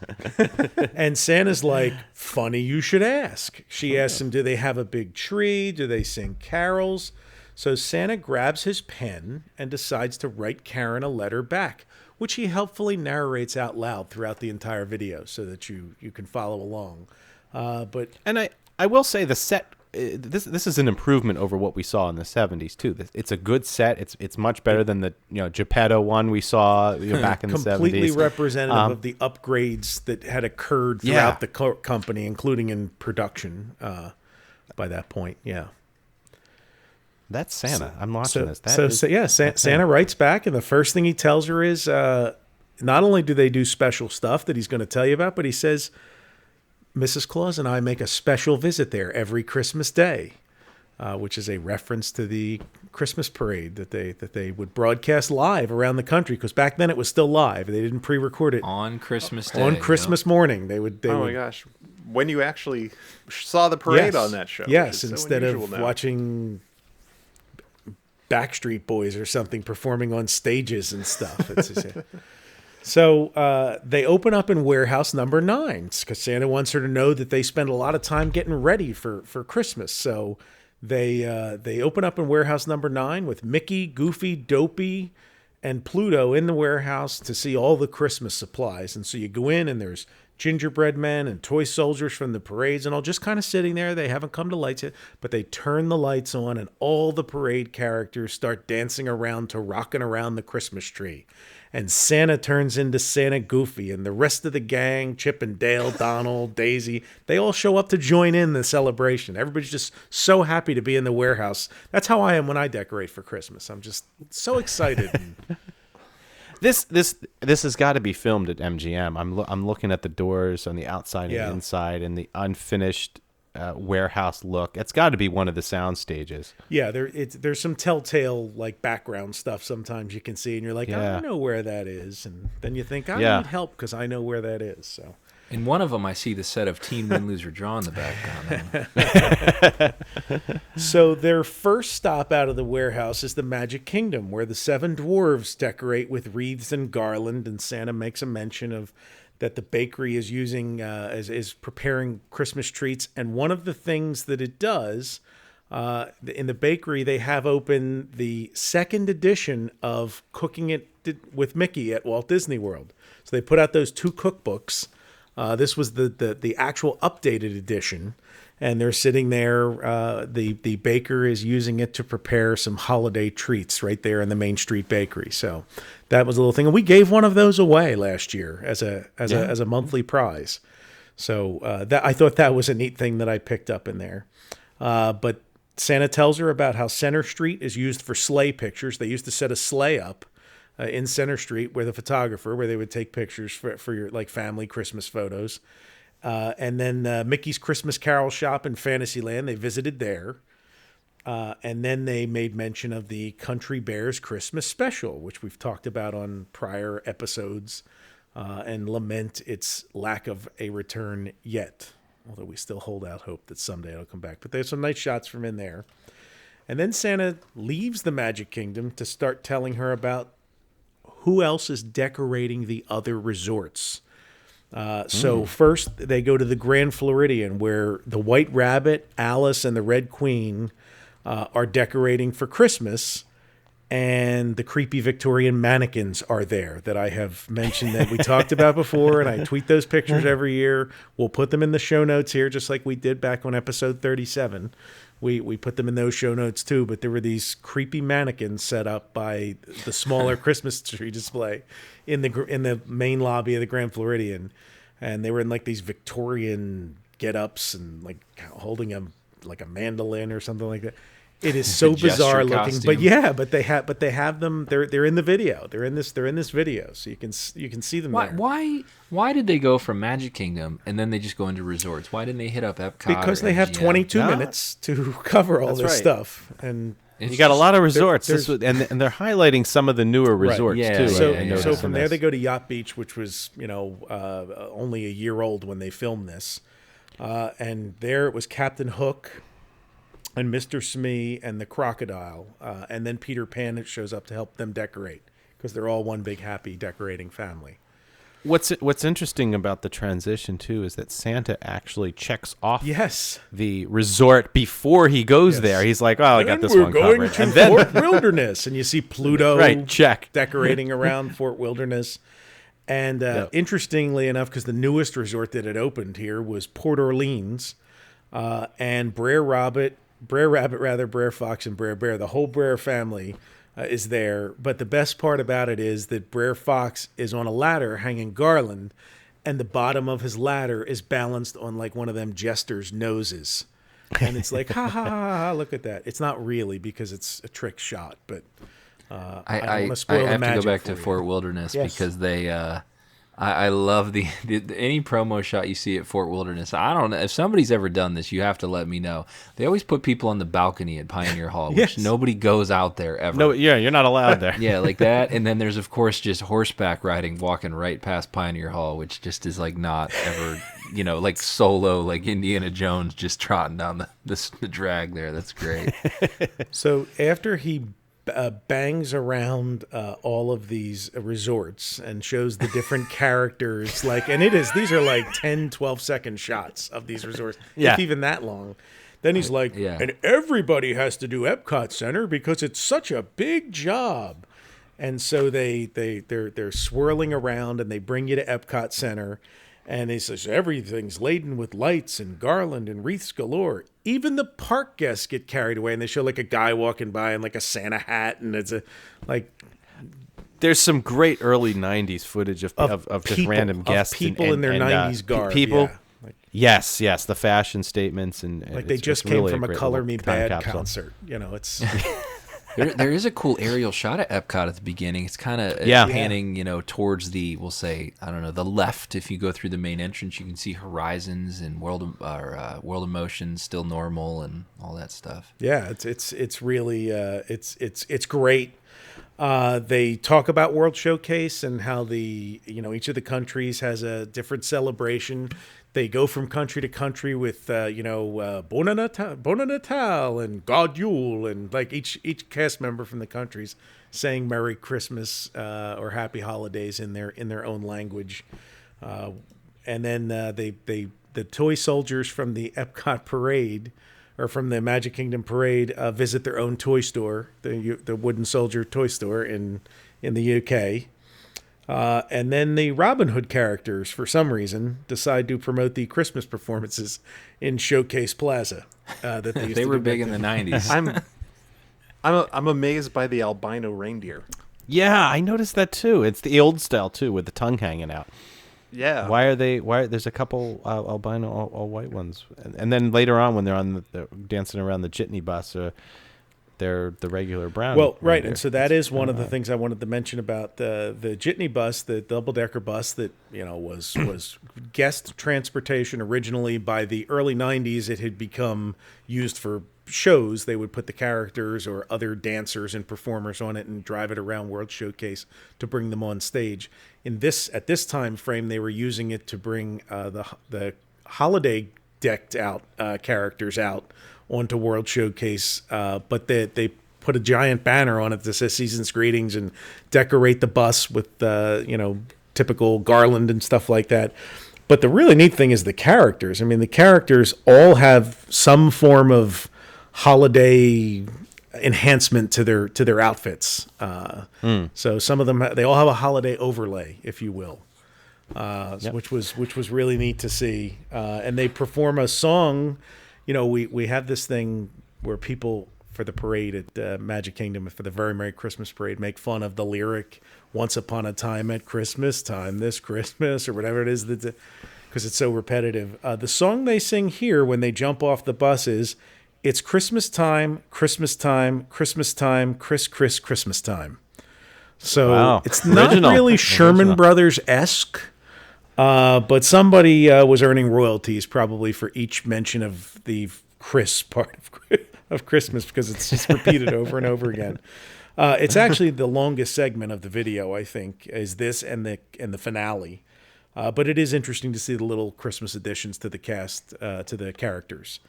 And Santa's like, "Funny you should ask." She asks him, "Do they have a big tree? Do they sing carols?" So Santa grabs his pen and decides to write Karen a letter back, which he helpfully narrates out loud throughout the entire video so that you can follow along. And I will say the set, this is an improvement over what we saw in the 70s too. It's a good set. It's much better than the Geppetto one we saw back in the 70s. Completely representative of the upgrades that had occurred throughout the company, including in production by that point. Yeah. That's Santa. I'm watching this. Santa writes back, and the first thing he tells her is not only do they do special stuff that he's going to tell you about, but he says, "Mrs. Claus and I make a special visit there every Christmas Day," which is a reference to the Christmas parade that they would broadcast live around the country, because back then it was still live. They didn't pre-record it on Christmas Day. On Christmas morning, they would. My gosh! When you actually saw the parade on that show, yes, instead of watching Backstreet Boys or something performing on stages and stuff. So they open up in warehouse number 9 because Santa wants her to know that they spend a lot of time getting ready for Christmas. So they open up in warehouse number 9 with Mickey, Goofy, Dopey, and Pluto in the warehouse to see all the Christmas supplies. And so you go in and there's gingerbread men and toy soldiers from the parades and all just kind of sitting there. They haven't come to lights yet, but they turn the lights on and all the parade characters start dancing around to Rockin' Around the Christmas Tree. And Santa turns into Santa Goofy, and the rest of the gang, Chip and Dale, Donald, Daisy, they all show up to join in the celebration. Everybody's just so happy to be in the warehouse. That's how I am when I decorate for Christmas. I'm just so excited. This has got to be filmed at MGM. I'm looking at the doors on the outside and inside, and the unfinished warehouse look. It's got to be one of the sound stages. Yeah, there's some telltale like background stuff sometimes you can see, and you're like, I don't know where that is, and then you think I need help because I know where that is. So in one of them, I see the set of Teen Win, Lose, or Draw in the background. So their first stop out of the warehouse is the Magic Kingdom, where the 7 dwarves decorate with wreaths and garland, and Santa makes a mention of that the bakery is using is preparing Christmas treats. And one of the things that it does in the bakery, they have open the 2nd edition of Cooking It with Mickey at Walt Disney World. So they put out those 2 cookbooks. This was the actual updated edition. And they're sitting there. The baker is using it to prepare some holiday treats right there in the Main Street Bakery. So that was a little thing, and we gave one of those away last year as a monthly prize. So that I thought that was a neat thing that I picked up in there. But Santa tells her about how Center Street is used for sleigh pictures. They used to set a sleigh up in Center Street with a photographer where they would take pictures for your like family Christmas photos. And then Mickey's Christmas Carol shop in Fantasyland, they visited there. And then they made mention of the Country Bears Christmas special, which we've talked about on prior episodes, and lament its lack of a return yet, although we still hold out hope that someday it'll come back. But there's some nice shots from in there. And then Santa leaves the Magic Kingdom to start telling her about who else is decorating the other resorts. So first they go to the Grand Floridian, where the White Rabbit, Alice, and the Red Queen are decorating for Christmas, and the creepy Victorian mannequins are there that I have mentioned that we talked about before, and I tweet those pictures every year. We'll put them in the show notes here, just like we did back on episode 37. We put them in those show notes too, but there were these creepy mannequins set up by the smaller Christmas tree display in the main lobby of the Grand Floridian, and they were in like these Victorian get-ups and like holding a mandolin or something like that. It is so bizarre looking, but they have them. They're in the video. They're in this video, so you can see them there. Why did they go from Magic Kingdom and then they just go into resorts? Why didn't they hit up Epcot? Because they have 22 minutes to cover all this stuff, and you got a lot of resorts, and they're highlighting some of the newer resorts too. So from there they go to Yacht Beach, which was only a year old when they filmed this, and there it was Captain Hook and Mr. Smee and the crocodile, and then Peter Pan shows up to help them decorate because they're all one big happy decorating family. What's interesting about the transition too is that Santa actually checks off the resort before he goes there. He's like, "Oh, I got this one covered." And then Fort Wilderness, and you see Pluto check decorating around Fort Wilderness. And interestingly enough, because the newest resort that had opened here was Port Orleans, and Brer Fox, and Brer Bear, the whole Brer family is there. But the best part about it is that Brer Fox is on a ladder hanging garland, and the bottom of his ladder is balanced on like one of them jesters' noses. And it's like, ha, ha, ha, ha, look at that. It's not really because it's a trick shot, but I don't want to spoil the magic. I have to go back to Fort Wilderness because they... I love the any promo shot you see at Fort Wilderness. I don't know if somebody's ever done this. You have to let me know. They always put people on the balcony at Pioneer Hall, which nobody goes out there ever. No, you're not allowed there. Yeah, like that. And then there's of course just horseback riding, walking right past Pioneer Hall, which just is like not ever, like Solo, like Indiana Jones just trotting down the drag there. That's great. So after he bangs around all of these resorts and shows the different characters. These are like 10, 12-second shots of these resorts, if even that long. Then he's like, and everybody has to do Epcot Center because it's such a big job. And so they're swirling around and they bring you to Epcot Center. And he says, everything's laden with lights and garland and wreaths galore. Even the park guests get carried away. And they show like a guy walking by in like a Santa hat. And it's there's some great early 90s footage of just random guests. People in their 90s garb. People. Yeah. Yes. The fashion statements. And like they just came from a Color Me Bad concert. It's... There is a cool aerial shot of Epcot at the beginning. It's kind of panning, towards the, we'll say, I don't know, the left. If you go through the main entrance, you can see Horizons and World of Motion, Still Normal, and all that stuff. Yeah, it's really it's great. They talk about World Showcase and how each of the countries has a different celebration. They go from country to country with, Bona Natal and God Yule, and like each cast member from the countries saying Merry Christmas or Happy Holidays in their own language. And then the toy soldiers from the Epcot parade or from the Magic Kingdom parade visit their own toy store, the Wooden Soldier toy store in the UK. And then the Robin Hood characters, for some reason, decide to promote the Christmas performances in Showcase Plaza. That they were big in the 90s. I'm amazed by the albino reindeer. Yeah, I noticed that too. It's the old style too, with the tongue hanging out. Yeah. Why there's a couple albino all white ones, and then later on when they're on the dancing around the jitney bus, they're the regular brown. Well, right, and so that is one of the things I wanted to mention about the jitney bus, the double-decker bus that was guest transportation originally. By the early 90s, it had become used for shows. They would put the characters or other dancers and performers on it and drive it around World Showcase to bring them on stage. At this time frame, they were using it to bring the holiday decked out characters out onto World Showcase, but they put a giant banner on it that says Season's Greetings and decorate the bus with typical garland and stuff like that. But the really neat thing is the characters. I mean, the characters all have some form of holiday enhancement to their outfits. So some of them they all have a holiday overlay, if you will, which was really neat to see. And they perform a song. We have this thing where people for the parade at Magic Kingdom, for the Very Merry Christmas Parade, make fun of the lyric "Once upon a time at Christmas time, this Christmas," or whatever it is, because it's so repetitive. The song they sing here when they jump off the bus is, "It's Christmas time, Christmas time, Christmas time, Christmas time." So It's not really Sherman Brothers-esque. But somebody was earning royalties probably for each mention of the Chris part of Christmas, because it's just repeated over and over again. It's actually the longest segment of the video, I think, is this and the finale. But it is interesting to see the little Christmas additions to the cast, to the characters.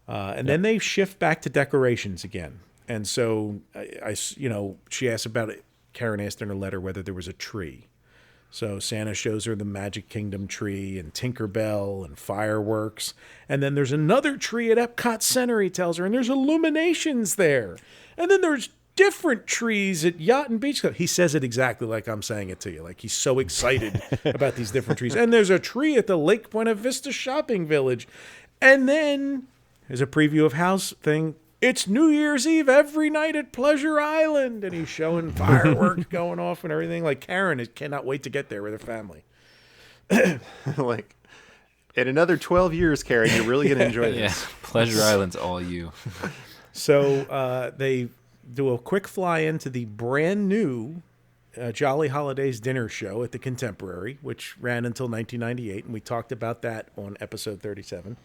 Then they shift back to decorations again. And so she asked about it. Karen asked in her letter whether there was a tree. So Santa shows her the Magic Kingdom tree and Tinkerbell and fireworks. And then there's another tree at Epcot Center, he tells her, and there's illuminations there. And then there's different trees at Yacht and Beach Club. He says it exactly like I'm saying it to you. Like he's so excited about these different trees. And there's a tree at the Lake Buena Vista Shopping Village. And then there's a preview of house thing. It's New Year's Eve every night at Pleasure Island. And he's showing fireworks going off and everything. Like Karen cannot wait to get there with her family. Like, in another 12 years, Karen, you're really going to enjoy this. Yeah, Pleasure Island's all you. So they do a quick fly into the brand new Jolly Holidays dinner show at the Contemporary, which ran until 1998. And we talked about that on episode 37.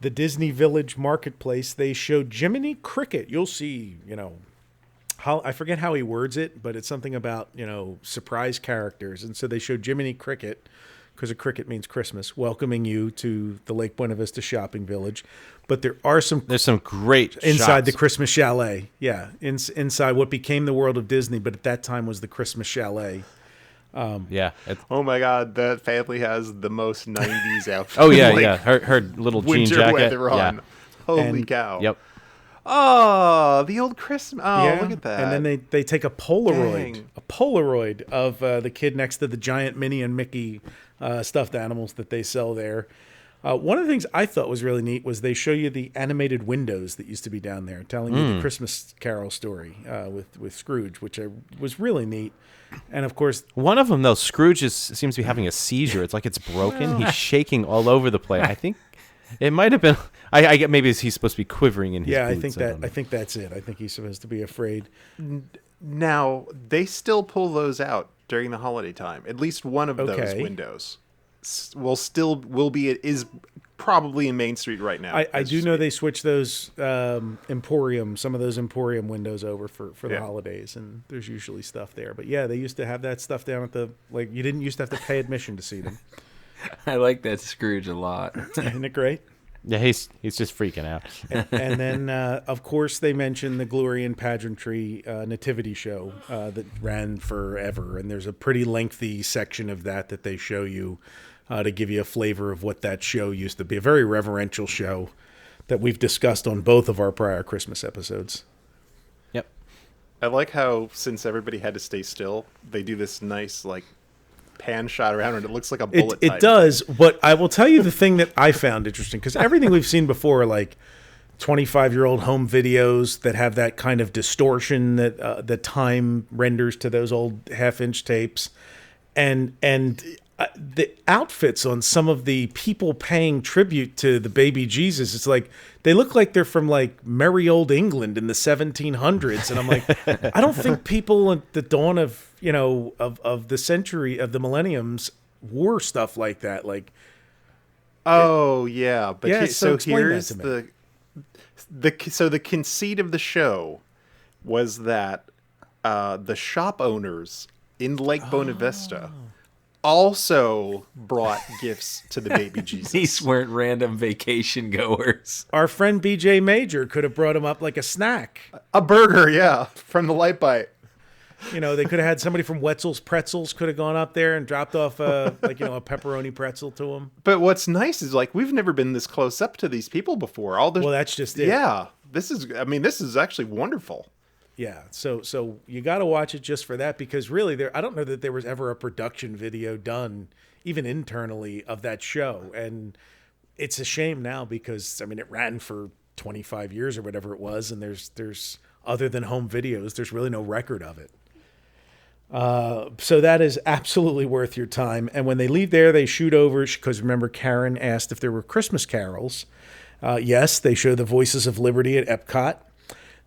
The Disney Village Marketplace, they showed Jiminy Cricket. You'll see, I forget how he words it, but it's something about, surprise characters. And so they showed Jiminy Cricket because a cricket means Christmas, welcoming you to the Lake Buena Vista shopping village. But there's some great inside shots. the Christmas chalet. Yeah, inside what became the World of Disney, but at that time was the Christmas chalet. Oh my God, that family has the most 90s outfit. Oh yeah. Her little jean jacket. Weather on. Yeah. Holy cow. Yep. Oh, the old Christmas. Oh, look at that. And then they take a Polaroid of the kid next to the giant Minnie and Mickey stuffed animals that they sell there. One of the things I thought was really neat was they show you the animated windows that used to be down there, telling you the Christmas Carol story with Scrooge, which was really neat. And of course, one of them though, Scrooge seems to be having a seizure. It's like it's broken. He's shaking all over the place. I think it might have been. I get maybe he's supposed to be quivering in his boots. I think that's it. I think he's supposed to be afraid. Now they still pull those out during the holiday time. At least one of those windows is probably in Main Street right now. I do know they switched those some of those Emporium windows over for the holidays, and there's usually stuff there. But yeah, they used to have that stuff down at you didn't used to have to pay admission to see them. I like that Scrooge a lot. Isn't it great? Yeah, he's just freaking out. And then, of course, they mentioned the Glory and Pageantry nativity show that ran forever. And there's a pretty lengthy section of that they show you to give you a flavor of what that show used to be. A very reverential show that we've discussed on both of our prior Christmas episodes. Yep. I like how, since everybody had to stay still, they do this nice, pan shot around and it looks like a bullet It does, but I will tell you the thing that I found interesting, because everything we've seen before, like 25-year-old home videos that have that kind of distortion that the time renders to those old half-inch tapes, and the outfits on some of the people paying tribute to the baby Jesus, it's like they look like they're from merry old England in the 1700s, and I'm like, I don't think people at the dawn of of the century of the millenniums wore stuff like that. But so here's the conceit of the show was that the shop owners in Lake Buena Vista also brought gifts to the baby Jesus. These weren't random vacation goers. Our friend BJ Major could have brought him up like a snack. A burger, from the Light Bite. They could have had somebody from Wetzel's Pretzels could have gone up there and dropped off a pepperoni pretzel to him. But what's nice is we've never been this close up to these people before. Well, that's just it. Yeah. This is actually wonderful. Yeah, so you got to watch it just for that, because really I don't know that there was ever a production video done, even internally, of that show. And it's a shame now because, it ran for 25 years or whatever it was, and there's other than home videos, there's really no record of it. So that is absolutely worth your time. And when they leave there, they shoot over, because remember, Karen asked if there were Christmas carols. Yes, they show the Voices of Liberty at Epcot.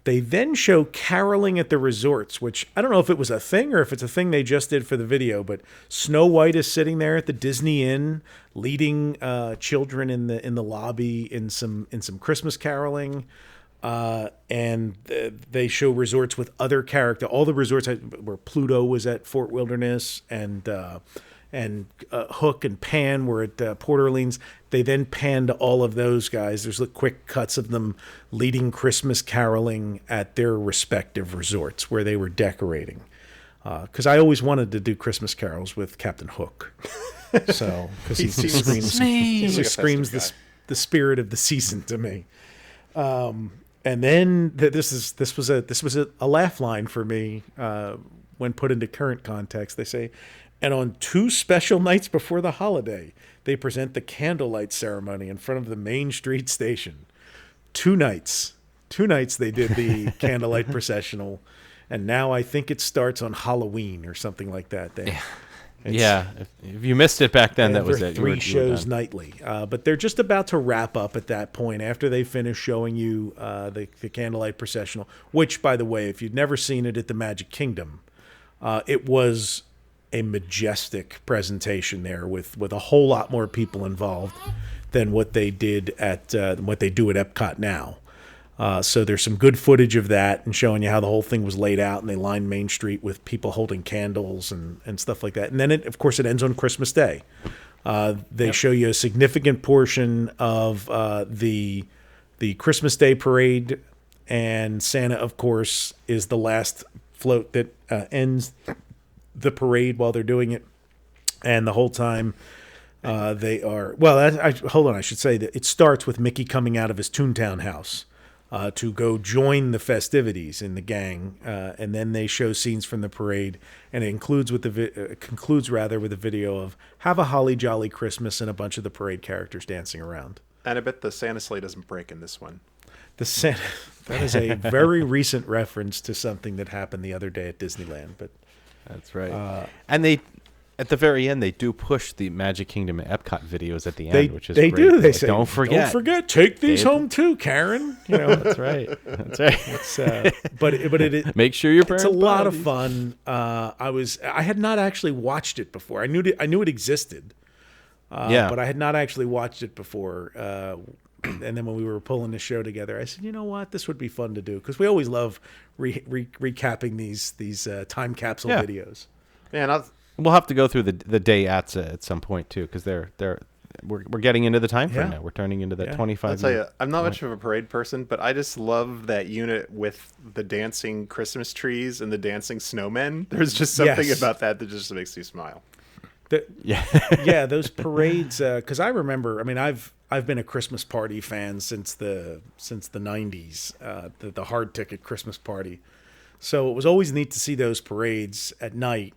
They then show caroling at the resorts, which I don't know if it was a thing or if it's a thing they just did for the video, but Snow White is sitting there at the Disney Inn leading children in the lobby in some Christmas caroling. And they show resorts with other character. All the resorts where Pluto was at Fort Wilderness and Hook and Pan were at Port Orleans. They then pan to all of those guys. There's quick cuts of them leading Christmas caroling at their respective resorts where they were decorating. Because I always wanted to do Christmas carols with Captain Hook. So because he screams the spirit of the season to me. And then this was a laugh line for me when put into current context. They say, and on 2 special nights before the holiday, they present the candlelight ceremony in front of the Main Street station. 2 nights they did the candlelight processional, and now I think it starts on Halloween or something like that. If you missed it back then, that was it. 3 shows nightly. But they're just about to wrap up at that point after they finish showing you the candlelight processional, which, by the way, if you'd never seen it at the Magic Kingdom, it was a majestic presentation there with a whole lot more people involved than what they did at what they do at Epcot now. So there's some good footage of that and showing you how the whole thing was laid out, and they lined Main Street with people holding candles and stuff like that. And then, of course, it ends on Christmas Day. They show you a significant portion of the Christmas Day parade, and Santa, of course, is the last float that ends the parade while they're doing it. And the whole time they are... Well, hold on, I should say that it starts with Mickey coming out of his Toontown house to go join the festivities in the gang, and then they show scenes from the parade, and it concludes with a video of "Have a Holly Jolly Christmas" and a bunch of the parade characters dancing around. And I bet the Santa sleigh doesn't break in this one. That is a very recent reference to something that happened the other day at Disneyland, but that's right. And they, at the very end, they do push the Magic Kingdom and Epcot videos at the end, which is they great. do. They say, don't forget, take these home too, Karen. You know, that's right. That's right. But it make sure your parents. It's a lot of fun. I had not actually watched it before. I knew it existed. But I had not actually watched it before. And then when we were pulling the show together, I said, you know what, this would be fun to do, because we always love recapping these time capsule videos. Yeah, we'll have to go through the day at some point too, because we're getting into the time frame now. We're turning into that 25. I'll tell you, I'm not much of a parade person, but I just love that unit with the dancing Christmas trees and the dancing snowmen. There's just something about that just makes you smile. Those parades. Because I remember, I mean, I've been a Christmas party fan since the 90s, the hard ticket Christmas party. So it was always neat to see those parades at night,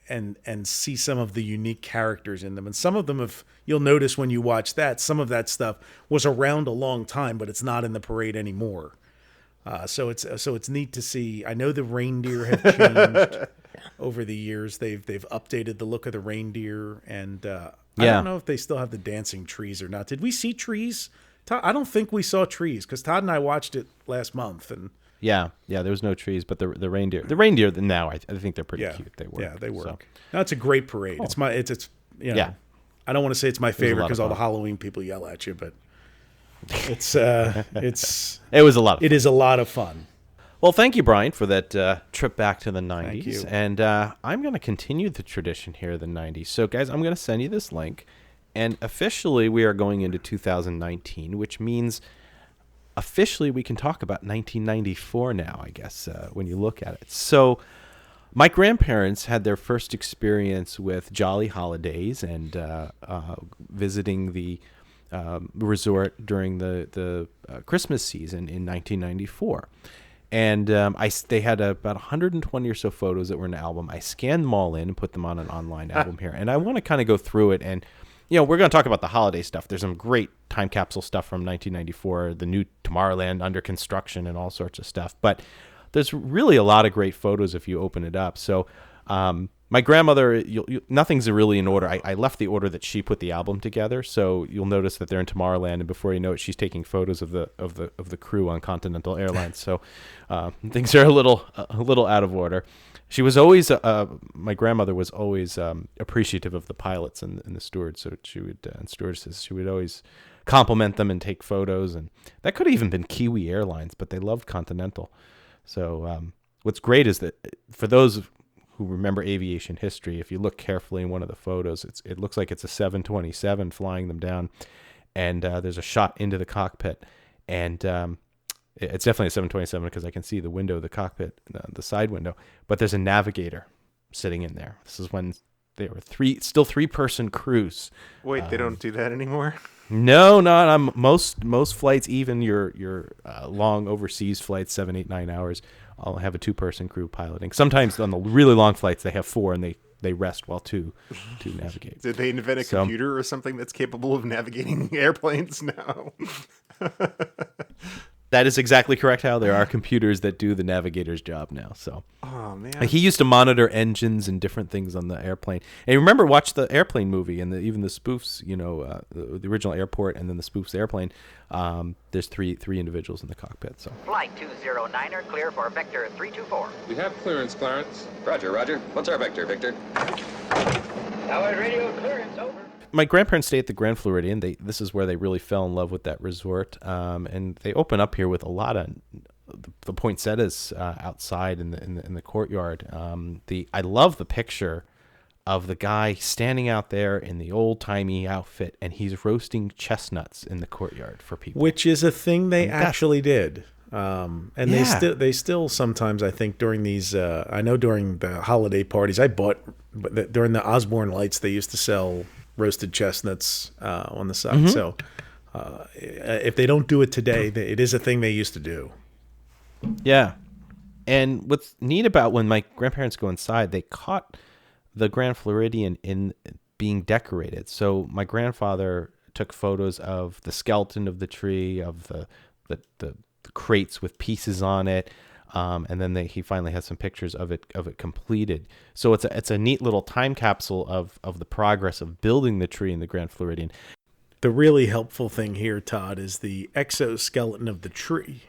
and see some of the unique characters in them. And some of them, you'll notice when you watch that, some of that stuff was around a long time, but it's not in the parade anymore. So it's neat to see. I know the reindeer have changed over the years. They've updated the look of the reindeer, and I don't know if they still have the dancing trees or not. Did we see trees? I don't think we saw trees, because Todd and I watched it last month, and yeah, there was no trees, but the reindeer now I think they're pretty cute. They work. Yeah, they work. So. No, it's a great parade. It's I don't want to say it's my favorite because all the Halloween people yell at you, but it was a lot. It is a lot of fun. Well, thank you, Brian, for that trip back to the 90s. Thank you. And I'm going to continue the tradition here of the 90s. So, guys, I'm going to send you this link. And officially, we are going into 2019, which means officially we can talk about 1994 now, I guess, when you look at it. So my grandparents had their first experience with Jolly Holidays and visiting the resort during the Christmas season in 1994. And they had about 120 or so photos that were in an album. I scanned them all in and put them on an online album here. And I want to kind of go through it. And, we're going to talk about the holiday stuff. There's some great time capsule stuff from 1994, the new Tomorrowland under construction and all sorts of stuff. But there's really a lot of great photos if you open it up. So my grandmother, nothing's really in order. I left the order that she put the album together. So you'll notice that they're in Tomorrowland, and before you know it, she's taking photos of the crew on Continental Airlines. So things are a little out of order. She was always my grandmother was always appreciative of the pilots and the stewards. So she would and stewardesses. She would always compliment them and take photos, and that could have even been Kiwi Airlines, but they loved Continental. So what's great is that for those who remember aviation history, if you look carefully in one of the photos, it looks like it's a 727 flying them down, and there's a shot into the cockpit, and it's definitely a 727 because I can see the window of the cockpit, the side window, but there's a navigator sitting in there. This is when they were three-person crews. Wait, they don't do that anymore? No, not on most flights, even your long overseas flights, 7, 8, 9 hours. I'll have a 2-person crew piloting. Sometimes on the really long flights, they have 4, and they rest while two navigate. Did they invent a computer or something that's capable of navigating airplanes now? That is exactly correct, Hal. There are computers that do the navigator's job now. So, oh man, he used to monitor engines and different things on the airplane. And remember, watch the Airplane movie and even the spoofs. The original airport and then the spoofs the airplane. There's three individuals in the cockpit. So, Flight 209er clear for vector 324. We have clearance, Clarence. Roger. What's our vector, Victor? Tower radio clearance over. My grandparents stayed at the Grand Floridian. This is where they really fell in love with that resort. And they open up here with a lot of the poinsettias outside in the courtyard. I love the picture of the guy standing out there in the old-timey outfit, and he's roasting chestnuts in the courtyard for people. Which is a thing they actually did. And Yeah. they still sometimes, I think, during these, I know during the holiday parties, during the Osborne Lights, they used to sell roasted chestnuts on the side. Mhm. So if they don't do it today, it is a thing they used to do. Yeah. And what's neat about when my grandparents go inside, they caught the Grand Floridian in being decorated. So my grandfather took photos of the skeleton of the tree, of the crates with pieces on it, and then he finally has some pictures of it completed. So it's a neat little time capsule of the progress of building the tree in the Grand Floridian. The really helpful thing here, Todd, is the exoskeleton of the tree,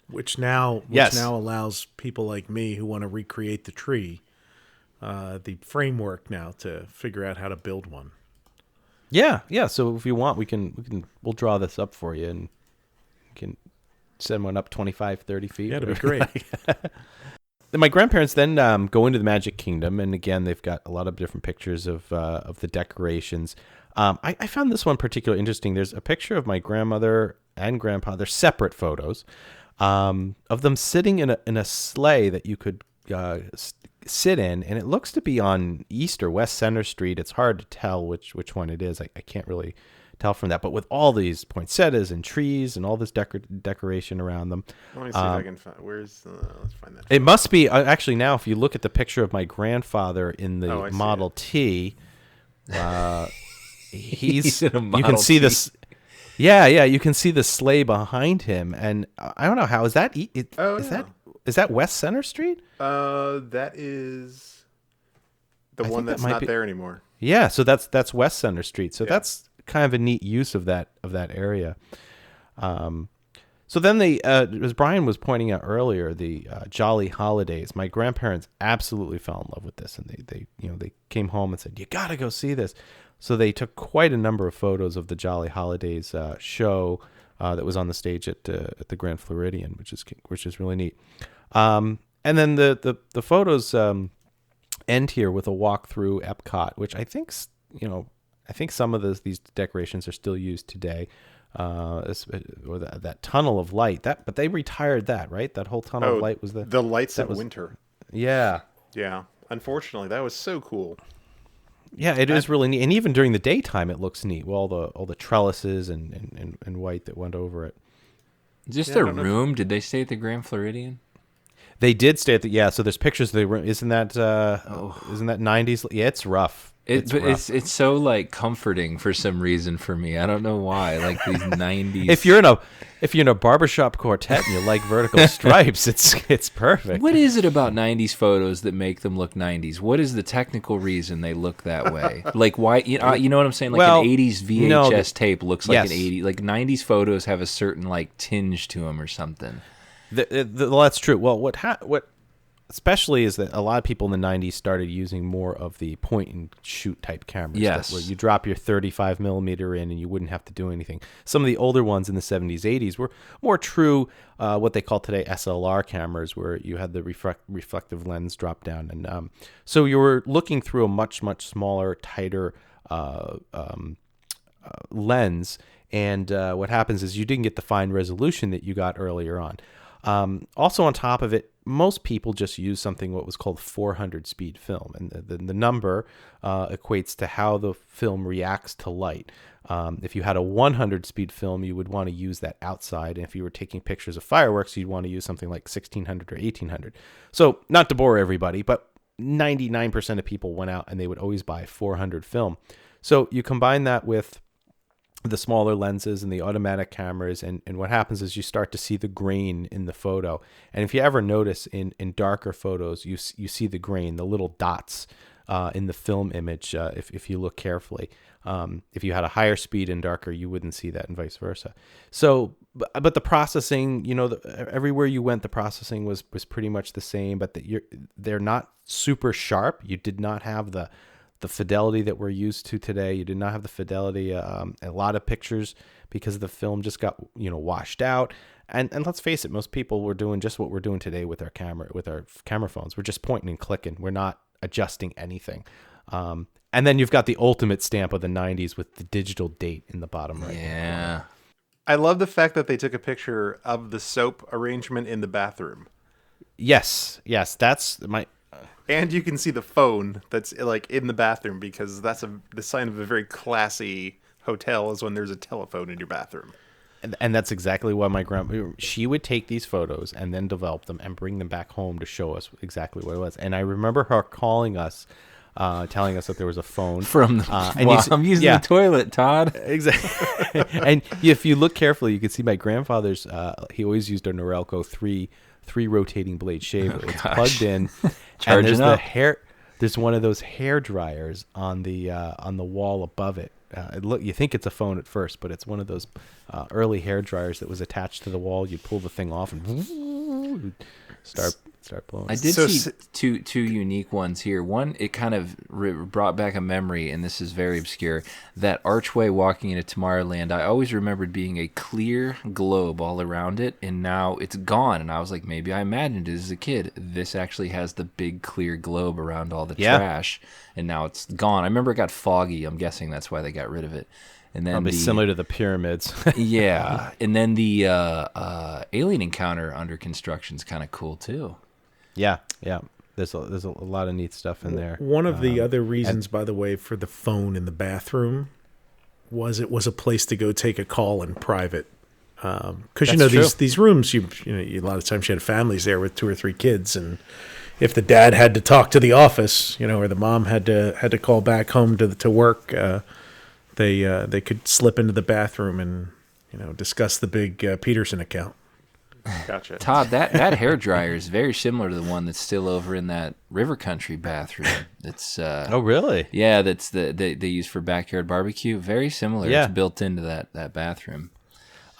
which now allows people like me who want to recreate the tree, the framework now to figure out how to build one. Yeah. So if you want, we'll draw this up for you, and you can send one up 25, 30 feet. Yeah, that'd be great. My grandparents then go into the Magic Kingdom, and again, they've got a lot of different pictures of the decorations. I found this one particularly interesting. There's a picture of my grandmother and grandpa. They're separate photos of them sitting in a sleigh that you could sit in, and it looks to be on East or West Center Street. It's hard to tell which one it is. I can't really tell from that, but with all these poinsettias and trees and all this decoration around them. Let me see if I can find. Let's find that. It must be actually now. If you look at the picture of my grandfather in the I see Model T, He's in a you Model can see T. this. Yeah, you can see the sleigh behind him, and I don't know how is that. Is that West Center Street? That is the one that's not there anymore. Yeah, so that's West Center Street. So that's kind of a neat use of that area. So then as Brian was pointing out earlier, the Jolly Holidays. My grandparents absolutely fell in love with this, and they came home and said, "You got to go see this." So they took quite a number of photos of the Jolly Holidays show that was on the stage at the Grand Floridian, which is really neat. And then the photos end here with a walk through Epcot, which I think some of these decorations are still used today. Or that tunnel of light, but they retired that, right? That whole tunnel of light was the lights of winter. Yeah. Unfortunately, that was so cool. Yeah, it is really neat, and even during the daytime, it looks neat. Well, all the trellises and white that went over it. Just a room? Did they stay at the Grand Floridian? They did stay at the So there's pictures of the room. Isn't that 90s? Yeah, it's rough. It's so like comforting for some reason for me. I don't know why. Like these 90s. If you're in a barbershop quartet and you like vertical stripes, it's perfect. What is it about 90s photos that make them look 90s? What is the technical reason they look that way? Like why you know what I'm saying? Like an 80s VHS tape looks like an 80s. Like 90s photos have a certain like tinge to them or something. Well, that's true. Well, what especially is that a lot of people in the 90s started using more of the point and shoot type cameras. Yes. Where you drop your 35 millimeter in and you wouldn't have to do anything. Some of the older ones in the 70s, 80s were more true, what they call today SLR cameras, where you had the reflective lens drop down. And so you were looking through a much, much smaller, tighter lens. And what happens is you didn't get the fine resolution that you got earlier on. Also on top of it, most people just use something what was called 400 speed film, and the number equates to how the film reacts to light. If you had a 100 speed film, you would want to use that outside, and if you were taking pictures of fireworks, you'd want to use something like 1600 or 1800. So not to bore everybody, but 99% of people went out and they would always buy 400 film. So you combine that with the smaller lenses and the automatic cameras, and what happens is you start to see the grain in the photo. And if you ever notice in darker photos, you see the grain, the little dots in the film image if you look carefully. If you had a higher speed and darker, you wouldn't see that, and vice versa. So, but the processing, everywhere you went, the processing was pretty much the same, but they're not super sharp. You did not have the fidelity that we're used to today. You did not have the fidelity. A lot of pictures, because the film just got washed out. And let's face it, most people were doing just what we're doing today with our camera phones. We're just pointing and clicking. We're not adjusting anything. And then you've got the ultimate stamp of the 90s with the digital date in the bottom right. Yeah. I love the fact that they took a picture of the soap arrangement in the bathroom. Yes, that's my... And you can see the phone that's like in the bathroom, because that's the sign of a very classy hotel is when there's a telephone in your bathroom. And that's exactly why my grandma, she would take these photos and then develop them and bring them back home to show us exactly what it was. And I remember her calling us, telling us that there was a phone from I'm using the toilet, Todd. Exactly. And if you look carefully, you can see my grandfather's. He always used a Norelco three rotating blade shaver. It's plugged in, and there's the hair. There's one of those hair dryers on the wall above it. You think it's a phone at first, but it's one of those early hair dryers that was attached to the wall. You pull the thing off and start blowing. I did see two unique ones here. One, it kind of brought back a memory, and this is very obscure. That archway walking into Tomorrowland, I always remembered being a clear globe all around it, and now it's gone. And I was like, maybe I imagined it as a kid. This actually has the big clear globe around all the trash, and now it's gone. I remember it got foggy. I'm guessing that's why they got rid of it. And then probably similar to the pyramids. Yeah, and then the alien encounter under construction is kind of cool too. Yeah. There's a lot of neat stuff in there. One of the other reasons, by the way, for the phone in the bathroom was it was a place to go take a call in private. Because these rooms, you a lot of times you had families there with 2 or 3 kids, and if the dad had to talk to the office, or the mom had to call back home to work, they could slip into the bathroom and discuss the big Peterson account. Gotcha. Todd, that hairdryer is very similar to the one that's still over in that River Country bathroom. It's oh really? Yeah, that's they use for backyard barbecue. Very similar. Yeah. It's built into that bathroom.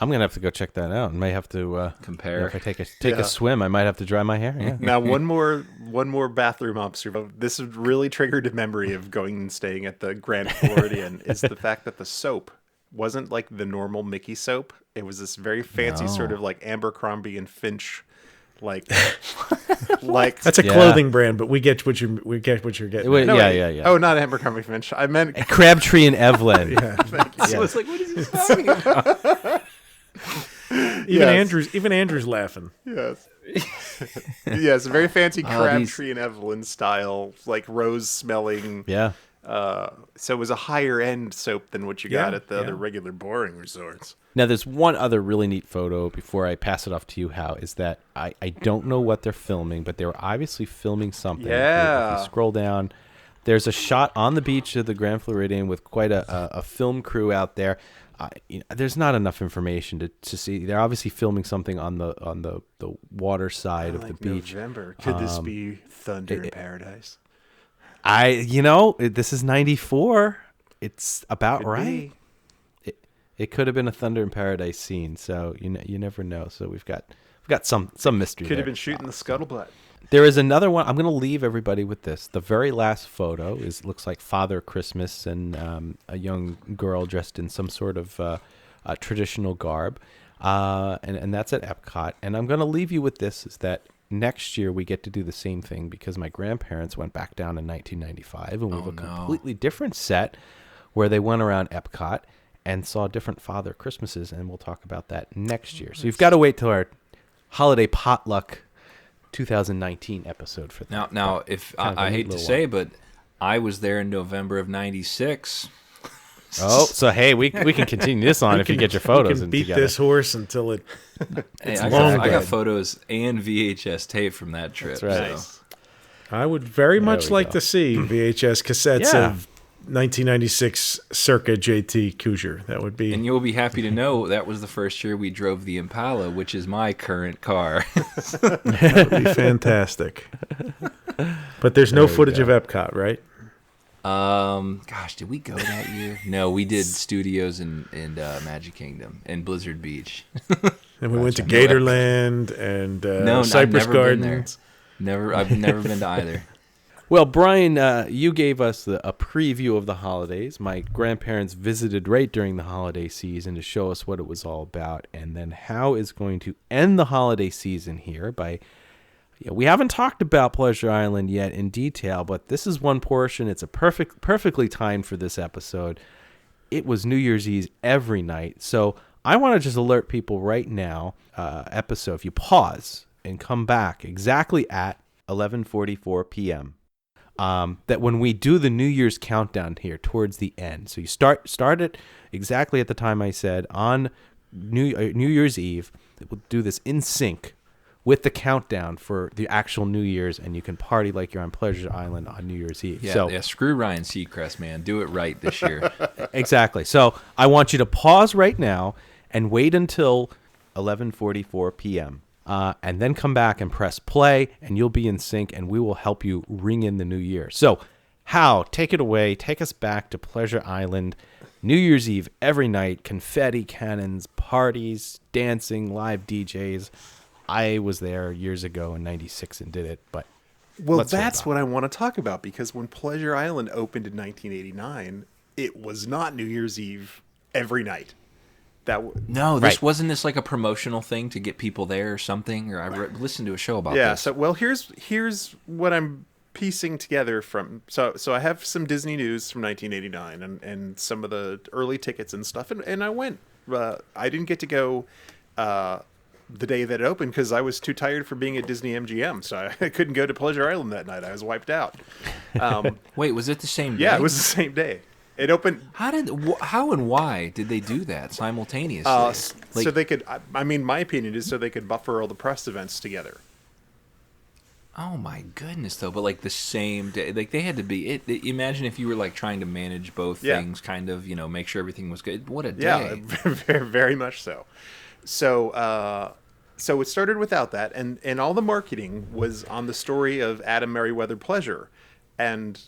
I'm gonna have to go check that out. I may have to compare. If I take a swim, I might have to dry my hair. Yeah. Now one more bathroom observation. This has really triggered a memory of going and staying at the Grand Floridian. Is the fact that the soap wasn't like the normal Mickey soap. It was this very fancy sort of like Abercrombie and Finch, like that's a clothing brand, but we get what you're getting. Yeah. Oh, not Abercrombie Finch. I meant Crabtree and Evelyn. I was like, what is he talking about? Even Andrew's laughing. Yes. Yes, a very fancy Crabtree and Evelyn style, like rose smelling. Yeah. So it was a higher end soap than what you got at the other regular boring resorts. Now, there's one other really neat photo before I pass it off to you, Hal, is that I don't know what they're filming, but they were obviously filming something. Yeah. If you scroll down, there's a shot on the beach of the Grand Floridian with quite a film crew out there. There's not enough information to see. They're obviously filming something on the water side of the beach. November. Could this be Thunder in Paradise? This is 94. It's about right. It could have been a Thunder in Paradise scene, so you never know. So we've got some mystery. Could have been shooting the scuttlebutt. There is another one. I'm going to leave everybody with this. The very last photo looks like Father Christmas and a young girl dressed in some sort of traditional garb, and that's at Epcot. And I'm going to leave you with this: is that next year we get to do the same thing because my grandparents went back down in 1995, and we have a completely different set where they went around Epcot and saw different Father Christmases, and we'll talk about that next year. So you've got to wait till our holiday potluck 2019 episode for that. Now, if I hate to say, but I was there in November of '96. Oh, so hey, we can continue this on if you get your photos. We can beat this horse until it's I got photos and VHS tape from that trip. That's right. So. I would very much like to see VHS cassettes of 1996 circa JT Cougar. That would be. And you'll be happy to know that was the first year we drove the Impala, which is my current car. That would be fantastic. But there's no footage of Epcot, right? Gosh, did we go that year? No, we did Studios and Magic Kingdom and Blizzard Beach. And we went to Gatorland and Cypress Gardens. I've never been to either. Well, Brian, you gave us a preview of the holidays. My grandparents visited right during the holiday season to show us what it was all about. And then Hal is going to end the holiday season here by Yeah, we haven't talked about Pleasure Island yet in detail, but this is one portion. It's perfectly timed for this episode. It was New Year's Eve every night. So I want to just alert people right now, episode, if you pause and come back exactly at 11:44 p.m., that when we do the New Year's countdown here towards the end, so you start it exactly at the time I said on New Year's Eve. We'll do this in sync with the countdown for the actual New Year's, and you can party like you're on Pleasure Island on New Year's Eve. Yeah, screw Ryan Seacrest, man. Do it right this year. Exactly. So I want you to pause right now and wait until 11:44 p.m. And then come back and press play, and you'll be in sync, and we will help you ring in the new year. So, Hal, take it away. Take us back to Pleasure Island. New Year's Eve every night, confetti cannons, parties, dancing, live DJs. I was there years ago in '96 and did it, but well, that's what I want to talk about, because when Pleasure Island opened in 1989, it was not New Year's Eve every night. Wasn't this like a promotional thing to get people there or something? Or I listened to a show about this. Yeah. So here's what I'm piecing together from. So I have some Disney news from 1989 and some of the early tickets and stuff, and I went. I didn't get to go the day that it opened because I was too tired for being at Disney MGM, so I couldn't go to Pleasure Island that night. I was wiped out. Wait, was it the same day? Yeah, it was the same day. It opened. How and why did they do that simultaneously? So they could. I mean, my opinion is so they could buffer all the press events together. Oh my goodness, though! But like the same day, like they had to be. Imagine if you were like trying to manage both things, kind of, make sure everything was good. What a day! Yeah, very, very much so. So it started without that, and all the marketing was on the story of Adam Merriweather Pleasure, and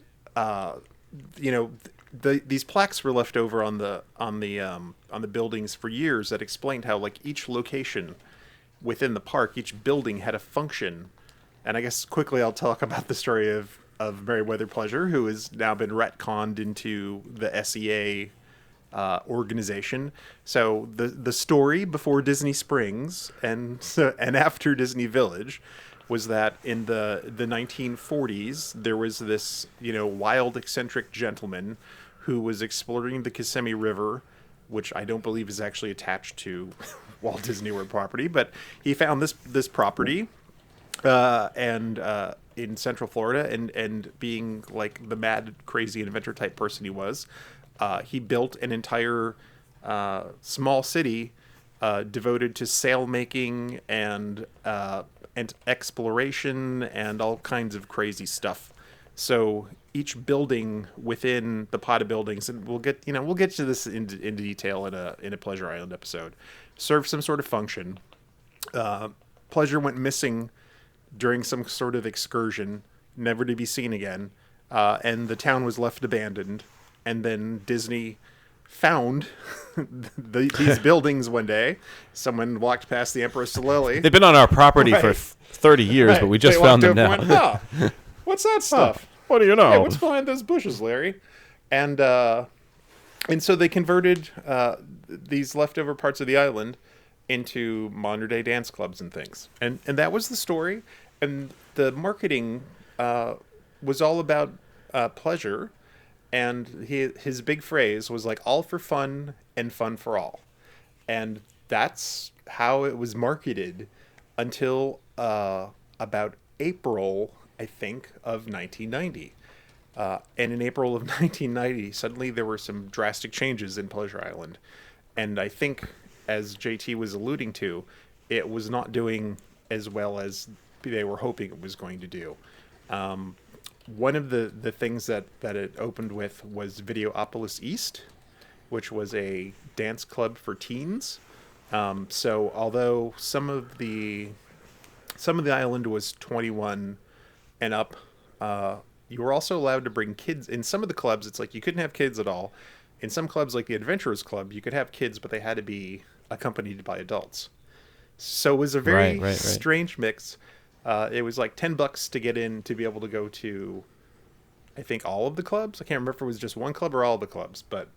these plaques were left over on the buildings for years that explained how like each location within the park, each building had a function. And I guess quickly I'll talk about the story of Merriweather Pleasure, who has now been retconned into the SEA organization. So the story before Disney Springs and after Disney Village was that in the 1940s there was this wild eccentric gentleman who was exploring the Kissimmee River, which I don't believe is actually attached to Walt Disney World property, but he found this property in Central Florida, and being like the mad, crazy inventor type person he was, he built an entire small city devoted to sail making and exploration and all kinds of crazy stuff. So each building within the pot of buildings, and we'll get to this into detail in a Pleasure Island episode, served some sort of function. Pleasure went missing during some sort of excursion, never to be seen again, and the town was left abandoned. And then Disney found these buildings one day. Someone walked past the Emperor Solelli. They've been on our property for 30 years, but we just found them now. Went, what's that stuff? What do you know? Hey, what's behind those bushes, Larry? And so they converted these leftover parts of the island into modern day dance clubs and things. And that was the story. And the marketing was all about pleasure. And his big phrase was like, all for fun and fun for all. And that's how it was marketed until about April, I think, of 1990. And in April of 1990, suddenly there were some drastic changes in Pleasure Island. And I think, as JT was alluding to, it was not doing as well as they were hoping it was going to do. One of the things that it opened with was Videopolis East, which was a dance club for teens. So although some of the island was 21 and up, you were also allowed to bring kids. In some of the clubs, it's like you couldn't have kids at all. In some clubs, like the Adventurers Club, you could have kids, but they had to be accompanied by adults. So it was a very strange mix. It was like $10 to get in to be able to go to, I think, all of the clubs. I can't remember if it was just one club or all of the clubs, but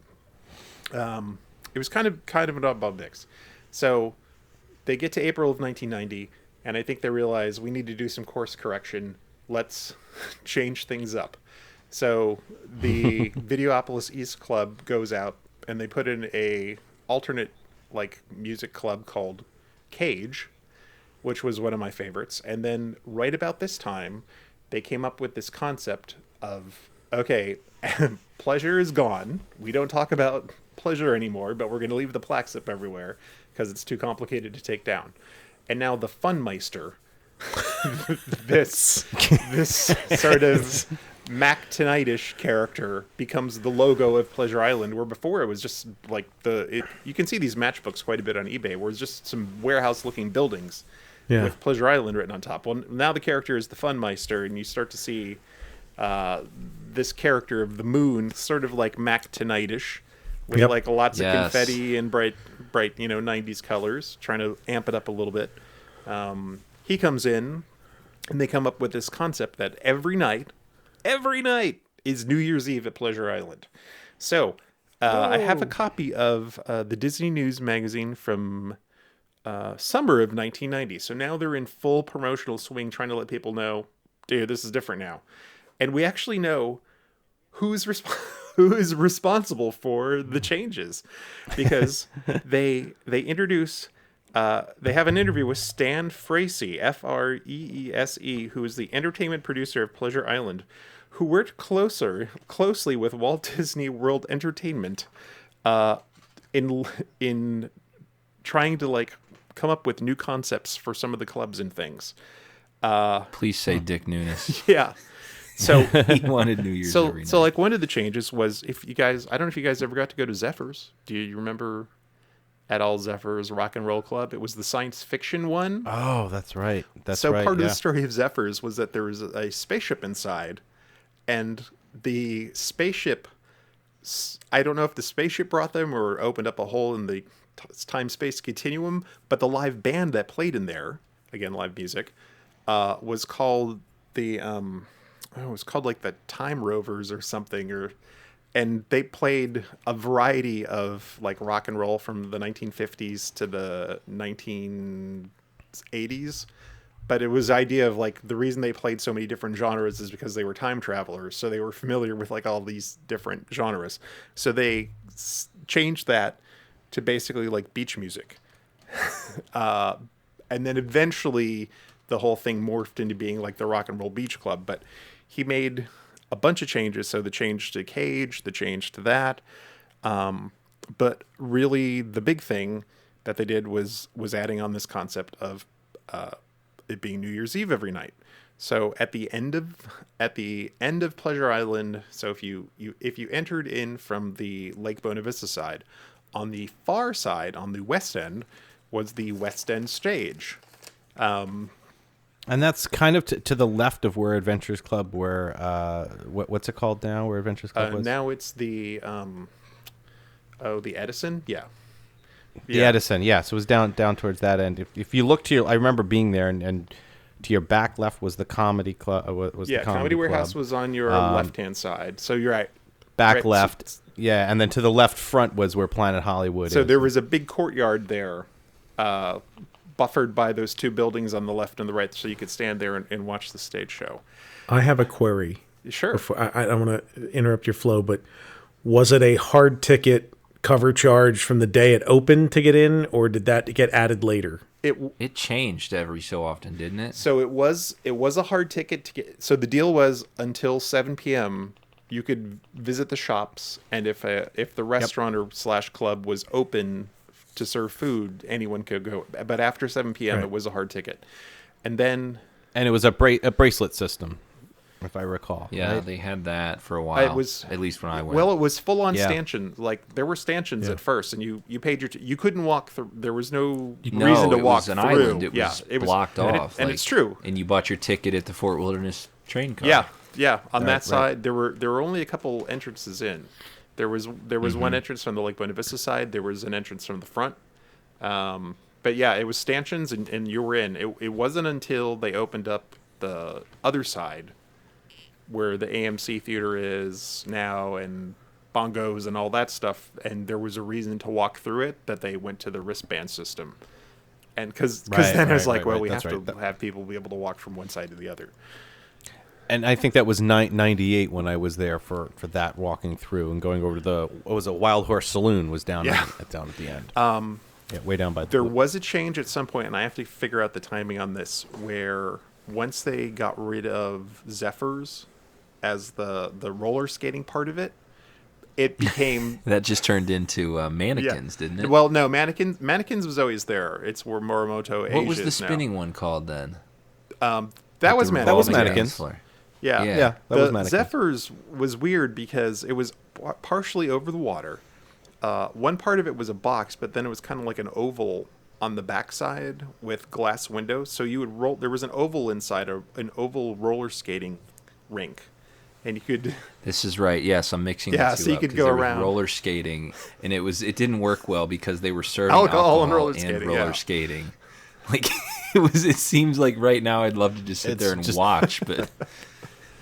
it was kind of an oddball mix. So they get to April of 1990. And I think they realize we need to do some course correction. Let's change things up. So the Videopolis East Club goes out and they put in a alternate like music club called Cage, which was one of my favorites. And then right about this time, they came up with this concept of, okay, pleasure is gone. We don't talk about pleasure anymore, but we're going to leave the plaques up everywhere because it's too complicated to take down. And now the Funmeister, this sort of Mac Tonight-ish character becomes the logo of Pleasure Island, where before it was just like you can see these matchbooks quite a bit on eBay, where it's just some warehouse-looking buildings with Pleasure Island written on top. Well, now the character is the Funmeister, and you start to see this character of the moon, sort of like Mac Tonight-ish, with like lots of confetti and bright 90s colors, trying to amp it up a little bit. He comes in, and they come up with this concept that every night is New Year's Eve at Pleasure Island. So I have a copy of the Disney News magazine from summer of 1990. So now they're in full promotional swing, trying to let people know, dude, this is different now. And we actually know who is responsible for the changes, because they introduce. They have an interview with Stan Freese, Freese, who is the entertainment producer of Pleasure Island, who worked closely with Walt Disney World Entertainment in trying to like come up with new concepts for some of the clubs and things. Please say Dick Nunes. Yeah. So he wanted New Year's every night. So like one of the changes was, if you guys, I don't know if you guys ever got to go to Zephyr's. Do you remember at all Zephyr's Rock and Roll Club? It was the science fiction one. Oh, that's right. So part of the story of Zephyr's was that there was a spaceship inside, and the spaceship, I don't know if the spaceship brought them or opened up a hole in the time-space continuum, but the live band that played in there, again, live music, was called the, it was called like the Time Rovers or something, and they played a variety of like rock and roll from the 1950s to the 1980s. But it was the idea of like the reason they played so many different genres is because they were time travelers. So they were familiar with like all these different genres. So they changed that to basically like beach music. And then eventually the whole thing morphed into being like the Rock and Roll Beach Club. But he made a bunch of changes. So the change to Cage, the change to that. But really the big thing that they did was adding on this concept of it being New Year's Eve every night. So at the end of Pleasure Island, so if you entered in from the Lake Buena Vista side, on the far side, on the west end, was the West End stage. And that's kind of to the left of where Adventures Club, where what's it called now? Where Adventures Club was? Now it's the the Edison, yeah. The Edison, yeah. So it was down towards that end. If you look to your, I remember being there, and to your back left was the Comedy Club. The Comedy Warehouse was on your left-hand side. So you're right. Back left, yeah, and then to the left front was where Planet Hollywood is. So there was a big courtyard there, buffered by those two buildings on the left and the right, so you could stand there and watch the stage show. I have a query. Sure. I don't want to interrupt your flow, but was it a hard ticket cover charge from the day it opened to get in, or did that get added later? It changed every so often, didn't it? So it was a hard ticket to get. So the deal was until 7 p.m. you could visit the shops, and if the restaurant or / club was open to serve food, anyone could go. But after 7 p.m. It was a hard ticket, and it was a bracelet system, if I recall. Yeah, right? they had that for a while. It was, at least when I went. Well, it was full on stanchions. Like there were stanchions at first, and you paid you couldn't walk through. There was no reason to walk through. Island. It was blocked off. And it's true. And you bought your ticket at the Fort Wilderness train car. Yeah. On that side, there were only a couple entrances in. There was one entrance from the Lake Buena Vista side. There was an entrance from the front. But yeah, it was stanchions, and you were in. It wasn't until they opened up the other side, where the AMC theater is now, and bongos and all that stuff, and there was a reason to walk through it, that they went to the wristband system. And because Right, then it's right, like, right, well, right. we That's have to right. have people be able to walk from one side to the other. And I think that was 98 when I was there for that, walking through and going over to what was a Wild Horse Saloon was down down at the end. Yeah, way down by the There was a change at some point, and I have to figure out the timing on this, where once they got rid of Zephyrs as the roller skating part of it, it became that just turned into mannequins, didn't it? Well, no, mannequins was always there. It's where Morimoto Asia What was the is now. spinning one called then? That was mannequins. That was mannequins. Yeah, that was mannequins. Zephyrs was weird because it was partially over the water. One part of it was a box, but then it was kind of like an oval on the backside with glass windows. So you would roll. There was an oval inside an oval roller skating rink, and you could. This is right. Yes, I'm mixing. Yeah, the two so you up, could 'cause go there was around roller skating, and it didn't work well because they were serving alcohol alcohol and roller skating, yeah. skating. Like it seems like right now I'd love to just sit there and watch, but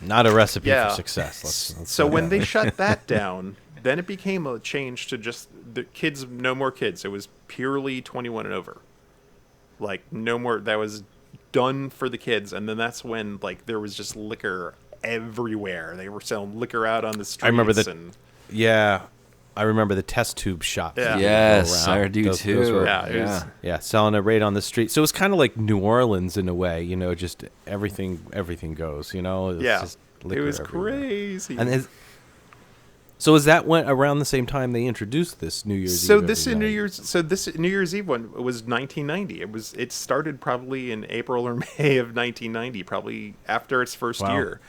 not a recipe for success. Let's so when they shut that down, then it became a change to just the kids, no more kids. It was purely 21 and over. Like no more. That was done for the kids, and then that's when like there was just liquor everywhere. They were selling liquor out on the streets. I remember that. And, I remember the test tube shops. Yeah. Yes, I do too. Those were, yeah, selling it right on the street. So it was kind of like New Orleans in a way, just everything goes, It was just liquor it was everywhere. crazy. And so is that when around the same time they introduced this New Year's Eve? This New Year's Eve one was 1990. It started probably in April or May of 1990, probably after its first year.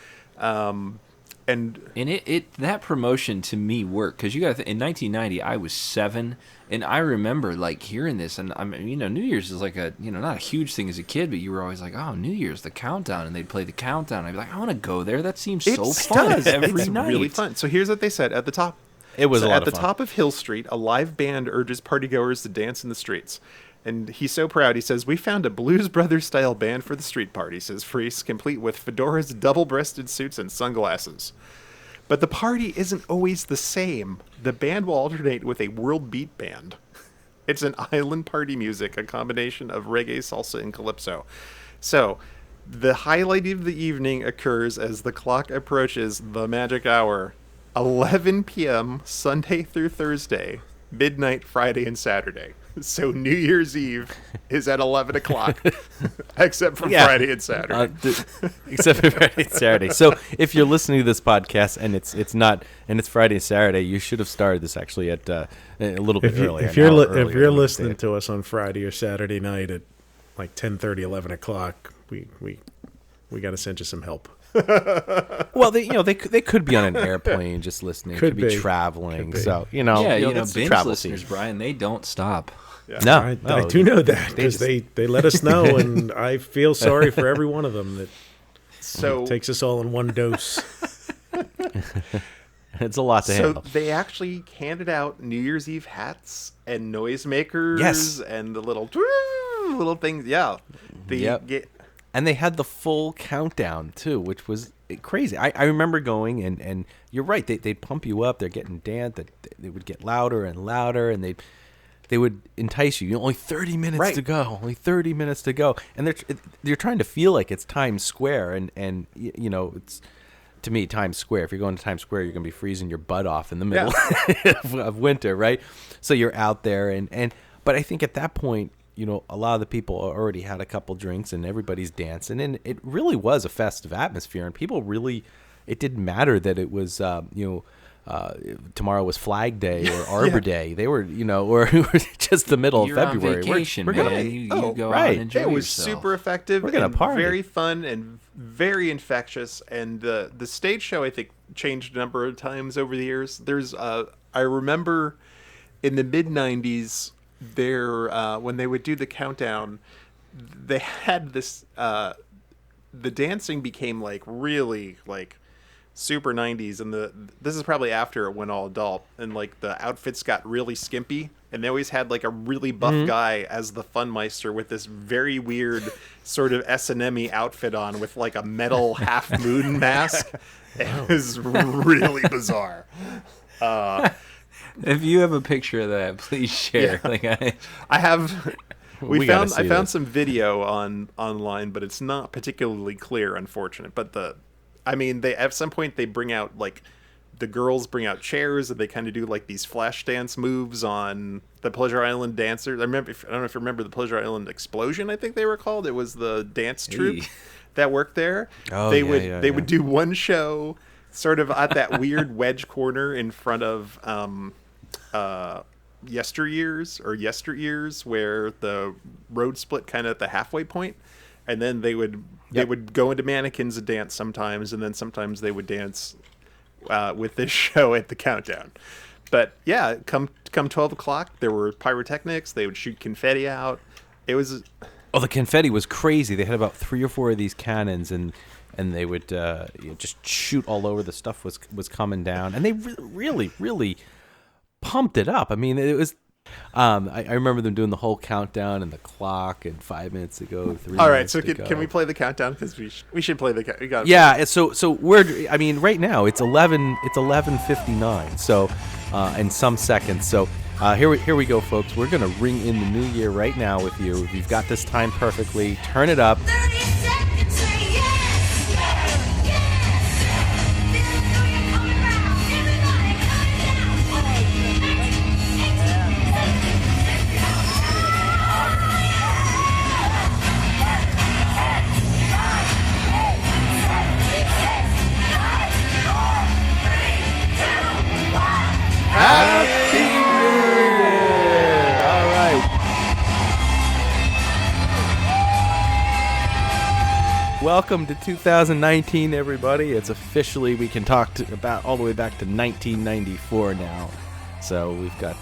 And it that promotion to me worked because you got in 1990 I was 7, and I remember like hearing this, and I mean, New Year's is like a not a huge thing as a kid, but you were always like, oh, New Year's, the countdown, and they'd play the countdown. I'd be like, I want to go there. That seems so fun every night. Really fun. So here's what they said at the top. It was a lot at of the fun. top of Hill Street. A live band urges partygoers to dance in the streets. And he's so proud. He says, "We found a Blues Brothers style band for the street party," says Freese, complete with fedoras, double-breasted suits, and sunglasses. But the party isn't always the same. The band will alternate with a world beat band. It's an island party music, a combination of reggae, salsa, and calypso. So, the highlight of the evening occurs as the clock approaches the magic hour, 11 p.m. Sunday through Thursday, midnight Friday and Saturday. So New Year's Eve is at 11 o'clock, except for Friday and Saturday. Except for Friday and Saturday. So if you're listening to this podcast and it's Friday and Saturday, you should have started this actually at a little bit earlier. If you're listening to us on Friday or Saturday night at like 10:30, 11 o'clock, we got to send you some help. Well, they could be on an airplane just listening. Could be traveling. So binge travel listeners, season. Brian, they don't stop. Yeah. No, I do know that because they let us know, and I feel sorry for every one of them that takes us all in one dose. It's a lot to handle. So they actually handed out New Year's Eve hats and noisemakers and the little things. Yeah. And they had the full countdown too, which was crazy. I remember going and you're right. They'd pump you up. They're getting danced. They would get louder and louder, and they would entice you. Only 30 minutes to go. Only 30 minutes to go. And they're trying to feel like it's Times Square, and it's. To me, Times Square, if you're going to Times Square, you're going to be freezing your butt off in the middle of winter, right? So you're out there, but I think at that point, a lot of the people already had a couple drinks and everybody's dancing, and it really was a festive atmosphere, and people really, it didn't matter that it was, tomorrow was Flag Day or Arbor Day. They were, or just the middle You're of February. On vacation, we're man. gonna, you go out and enjoy It was yourself. super effective. We're gonna and party. Very fun and very infectious. And the stage show, I think, changed a number of times over the years. There's, I remember, in the mid '90s, when they would do the countdown, they had this. The dancing became really super 90s, and this is probably after it went all adult, and the outfits got really skimpy, and they always had a really buff guy as the funmeister with this very weird sort of S&M-y outfit on with a metal half moon mask. It was really bizarre. If you have a picture of that, please share. I have I found some video online, but it's not particularly clear, unfortunate. But they at some point they bring out like the girls bring out chairs and they kind of do like these flash dance moves on the Pleasure Island dancers. I don't know if you remember the Pleasure Island Explosion, I think they were called. It was the dance troupe that worked there. Oh, they would do one show sort of at that weird wedge corner in front of yesteryears where the road split kind of at the halfway point, and then they would go into mannequins and dance sometimes, and then sometimes they would dance with this show at the countdown. But yeah, come 12 o'clock, there were pyrotechnics. They would shoot confetti out. It was the confetti was crazy. They had about 3 or 4 of these cannons, and they would just shoot all over. The stuff was coming down, and they really pumped it up. I mean, it was. I remember them doing the whole countdown and the clock, and 5 minutes to go, 3 all right, minutes so to go. Can we play the countdown? Because we should play the countdown. Yeah, so we're. I mean, right now it's 11:59. So, in some seconds. So, here we go, folks. We're gonna ring in the new year right now with you. You've got this time perfectly. Turn it up. 30 seconds, say yes! Happy New Year! All right. Welcome to 2019, everybody. It's officially, we can talk about all the way back to 1994 now. So we've got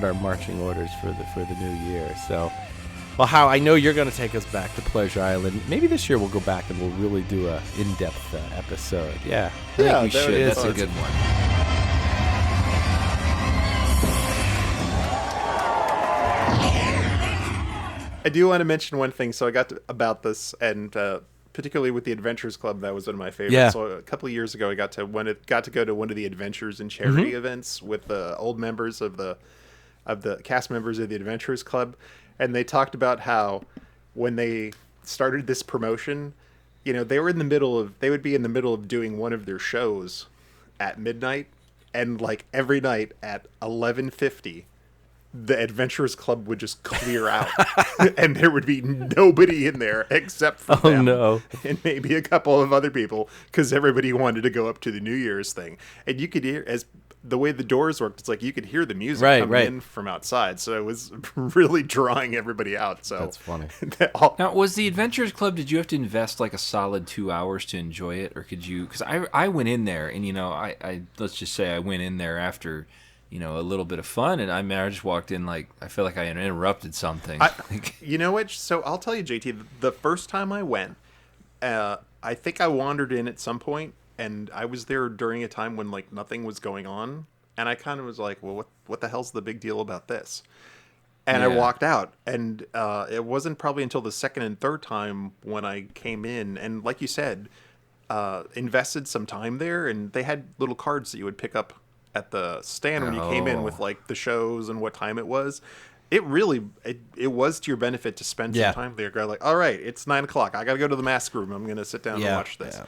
our marching orders for the new year. So, well, How, I know you're going to take us back to Pleasure Island. Maybe this year we'll go back and we'll really do a in-depth episode. Yeah, I think we should. That's a good one. I do want to mention one thing. So I got about this, and particularly with the Adventures Club, that was one of my favorites. Yeah. So a couple of years ago, I got to go to one of the Adventures and Charity events with the old members of the cast members of the Adventures Club, and they talked about how when they started this promotion, they would be in the middle of doing one of their shows at midnight, and like every night at 11:50. The Adventurers Club would just clear out, and there would be nobody in there except for them and maybe a couple of other people, because everybody wanted to go up to the New Year's thing. And you could hear, as the way the doors worked, it's like you could hear the music coming in from outside, so it was really drawing everybody out. So that's funny. Now, was the Adventurers Club, did you have to invest like a solid 2 hours to enjoy it, or could you? Because I went in there, and I let's just say I went in there after a little bit of fun, and I just walked in like I feel like I interrupted something. You know what? So I'll tell you, JT, the first time I went, I think I wandered in at some point, and I was there during a time when like nothing was going on, and I kind of was like, well, what the hell's the big deal about this? And I walked out, and it wasn't probably until the second and third time when I came in, and like you said, invested some time there, and they had little cards that you would pick up at the stand when you came in with like the shows and what time it was. It really it was to your benefit to spend some time there. Go like, all right, it's 9 o'clock. I got to go to the mask room. I'm going to sit down and watch this.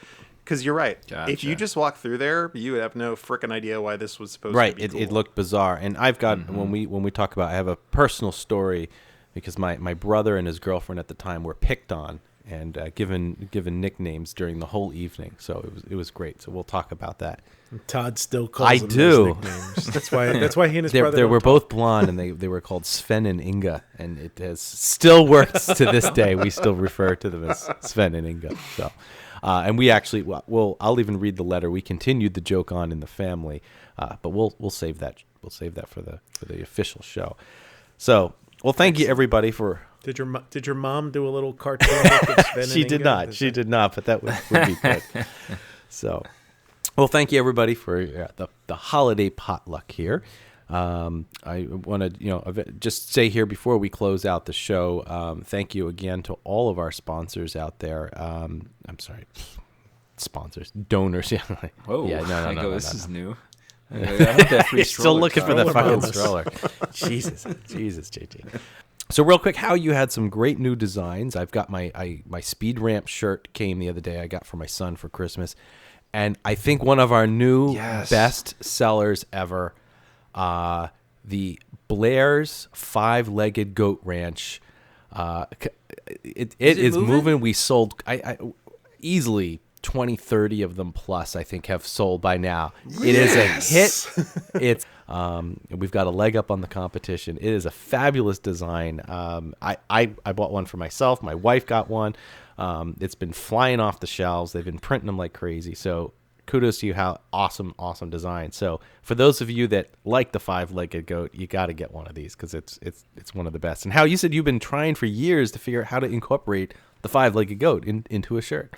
Because you're right. Gotcha. If you just walk through there, you would have no frickin' idea why this was supposed to be cool. It looked bizarre. And I've got when we talk about, I have a personal story because my brother and his girlfriend at the time were picked on and given nicknames during the whole evening. So it was great. So we'll talk about that. Todd still calls them those nicknames. That's why he and his brother they were both blonde, and they were called Sven and Inga, and it has still works to this day. We still refer to them as Sven and Inga. So, and we actually, I'll even read the letter. We continued the joke on in the family, but we'll save that. We'll save that for the official show. So, well, thank you everybody for. Did your mom do a little cartoon of Sven and She did Inga? not. She did not, but that would be good. So. Well, thank you, everybody, for the holiday potluck here. I want to, just say here before we close out the show, thank you again to all of our sponsors out there. I'm sorry, sponsors, donors. Yeah. Whoa. Yeah. No. This is new. You're still looking for the fucking stroller. Jesus, JT. So real quick, how you had some great new designs. I've got my speed ramp shirt came the other day. I got for my son for Christmas, and I think one of our new best sellers ever, the Blair's 5-legged goat ranch. It is moving. We sold I easily 20, 30 of them plus, I think, have sold by now. It is a hit. It's we've got a leg up on the competition. It is a fabulous design. I bought one for myself. My wife got one. It's been flying off the shelves. They've been printing them like crazy. So kudos to you. How awesome design. So for those of you that like the 5-legged goat, you got to get one of these because it's one of the best. And how you said you've been trying for years to figure out how to incorporate the 5-legged goat into a shirt.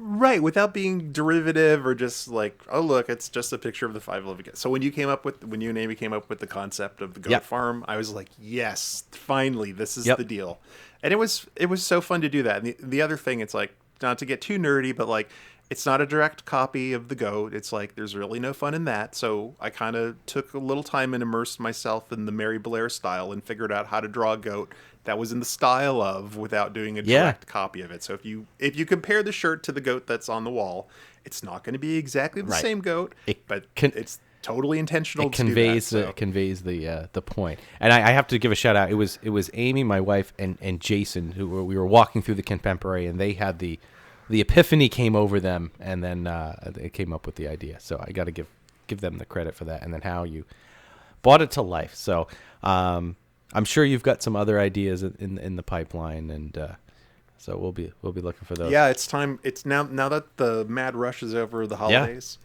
Right, without being derivative or just like, oh look, it's just a picture of the 5-legged goat. So when you and Amy came up with the concept of the goat farm, I was like, yes, finally, this is the deal. And it was so fun to do that. And the other thing, it's like, not to get too nerdy, but like, it's not a direct copy of the goat. It's like, there's really no fun in that. So I kind of took a little time and immersed myself in the Mary Blair style and figured out how to draw a goat that was in the style of without doing a direct copy of it. So if you compare the shirt to the goat that's on the wall, it's not going to be exactly the same goat, but it's totally intentional. It conveys the point. And I have to give a shout out. It was Amy, my wife, and Jason we were walking through the Contemporary, and they had the epiphany came over them, and then they came up with the idea. So I got to give them the credit for that. And then how you brought it to life. So I'm sure you've got some other ideas in the pipeline, and so we'll be looking for those. Yeah, it's time. It's now that the mad rush is over the holidays.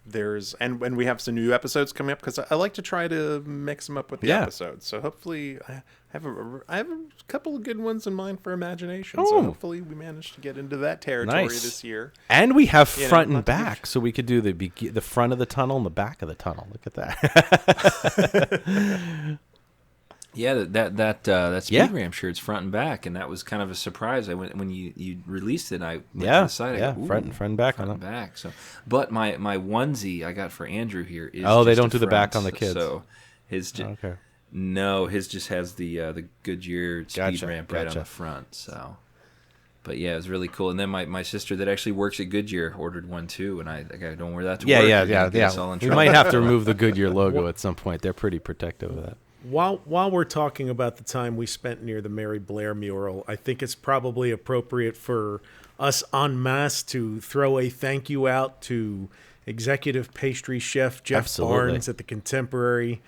There's and we have some new episodes coming up because I like to try to mix them up with the episodes. So hopefully I have a couple of good ones in mind for imagination. So hopefully we manage to get into that territory this year. And we have front and back, so we could do the front of the tunnel and the back of the tunnel. Look at that. Yeah, that speed ramp shirt's front and back, and that was kind of a surprise. When you released it, I went to the side. Front and back front and back. So, but my onesie I got for Andrew here is they don't do the back on the kids. So his his just has the Goodyear speed ramp right on the front. So, but yeah, it was really cool. And then my sister that actually works at Goodyear ordered one too, and I don't wear that to work. Yeah. We might have to remove the Goodyear logo at some point. They're pretty protective of that. While we're talking about the time we spent near the Mary Blair mural, I think it's probably appropriate for us en masse to throw a thank you out to executive pastry chef Jeff Barnes at the Contemporary,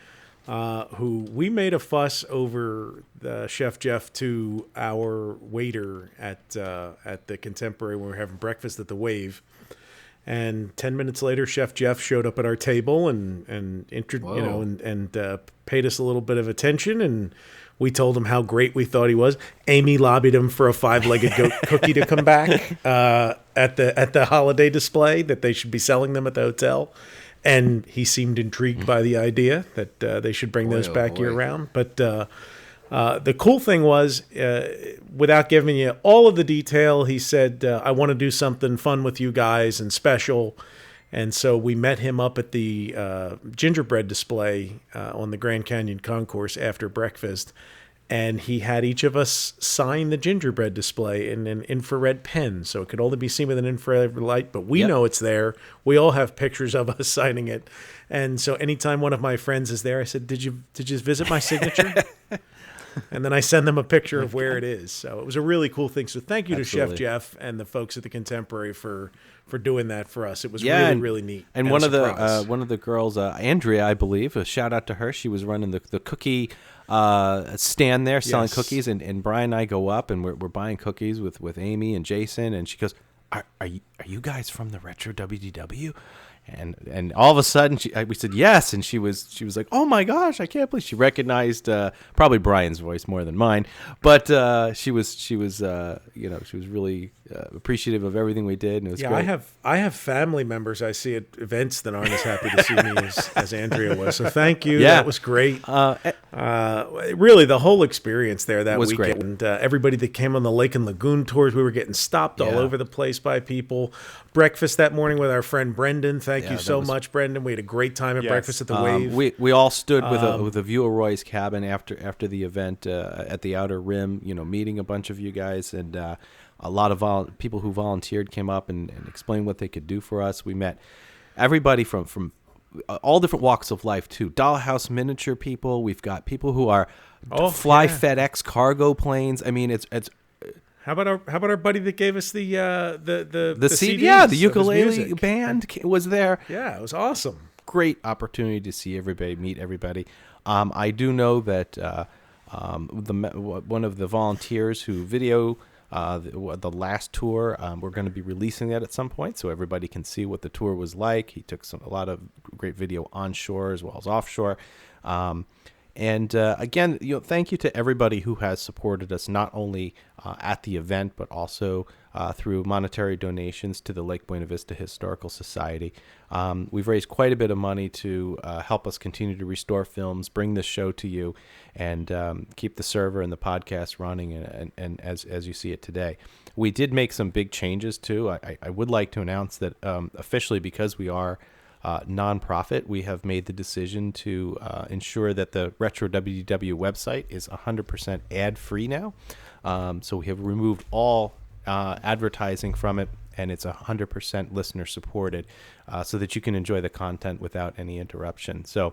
who we made a fuss over Chef Jeff to our waiter at the Contemporary when we were having breakfast at the Wave. And 10 minutes later, Chef Jeff showed up at our table and paid us a little bit of attention. And we told him how great we thought he was. Amy lobbied him for a 5-legged goat cookie to come back at the holiday display, that they should be selling them at the hotel. And he seemed intrigued by the idea that they should bring those back year round. But the cool thing was, without giving you all of the detail, he said, I want to do something fun with you guys and special. And so we met him up at the gingerbread display on the Grand Canyon Concourse after breakfast. And he had each of us sign the gingerbread display in an infrared pen. So it could only be seen with an infrared light, but we know it's there. We all have pictures of us signing it. And so anytime one of my friends is there, I said, did you visit my signature? And then I send them a picture of where it is. So it was a really cool thing. So thank you to Chef Jeff and the folks at the Contemporary for doing that for us. It was really neat. And one of the girls, Andrea, I believe, a shout out to her. She was running the cookie stand there, selling cookies. And Brian and I go up and we're buying cookies with Amy and Jason. And she goes, "Are you guys from the Retro WDW?" And all of a sudden we said yes, and she was like, "Oh my gosh, I can't believe." She recognized probably Brian's voice more than mine, but she was really appreciative of everything we did, and it was great. I have family members I see at events that aren't as happy to see me as Andrea was. So thank you. Yeah. That was great. Really, the whole experience there that was weekend. great. Everybody that came on the Lake and Lagoon tours, we were getting stopped all over the place by people. Breakfast that morning with our friend Brendan. Thank you so much, Brendan. We had a great time at breakfast at the Wave. We all stood with a view of Roy's cabin after the event at the Outer Rim. Meeting a bunch of you guys, and a lot of people who volunteered came up and explained what they could do for us. We met everybody from all different walks of life too. Dollhouse miniature people. We've got people who are FedEx cargo planes. I mean, it's. How about our buddy that gave us the CD? CDs Yeah, the of his ukulele music? band was there. Yeah, it was awesome. Great opportunity to see everybody, meet everybody. I do know that one of the volunteers who video the last tour, we're going to be releasing that at some point so everybody can see what the tour was like. He took a lot of great video onshore as well as offshore. And again, thank you to everybody who has supported us, not only at the event, but also through monetary donations to the Lake Buena Vista Historical Society. We've raised quite a bit of money to help us continue to restore films, bring this show to you, and keep the server and the podcast running and as you see it today. We did make some big changes, too. I would like to announce that officially, because we are nonprofit, we have made the decision to ensure that the Retro WDW website is 100% ad-free now. So we have removed all advertising from it, and it's 100% listener supported, so that you can enjoy the content without any interruption. So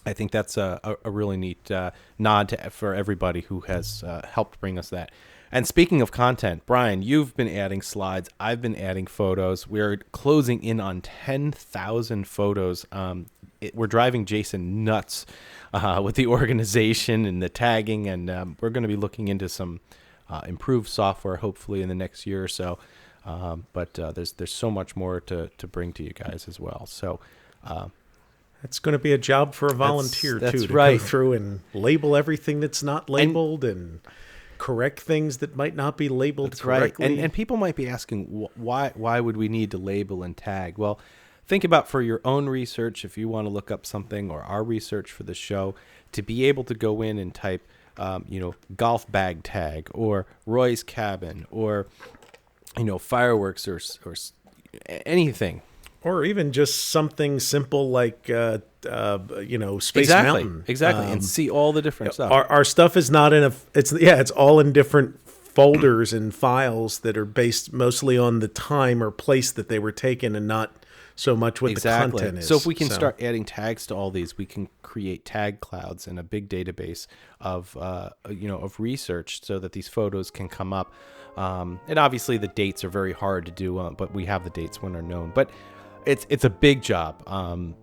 I think that's a really neat nod for everybody who has helped bring us that. And speaking of content, Brian, you've been adding slides. I've been adding photos. We're closing in on 10,000 photos. We're driving Jason nuts with the organization and the tagging, and we're going to be looking into some improved software hopefully in the next year or so. But there's so much more to bring to you guys as well. So it's going to be a job for a volunteer that's to right. go through and label everything that's not labeled and correct things that might not be labeled correctly. Right. And people might be asking, why would we need to label and tag? Well, think about for your own research, if you want to look up something, or our research for the show, to be able to go in and type, golf bag tag, or Roy's cabin, or, fireworks, or anything. Or even just something simple like, Space Mountain. Exactly, and see all the different stuff. Our stuff is not it's all in different folders and files that are based mostly on the time or place that they were taken, and not so much what the content is. So if we can start adding tags to all these, we can create tag clouds and a big database of research, so that these photos can come up. And obviously the dates are very hard to do, but we have the dates when they're known. But it's a big job, and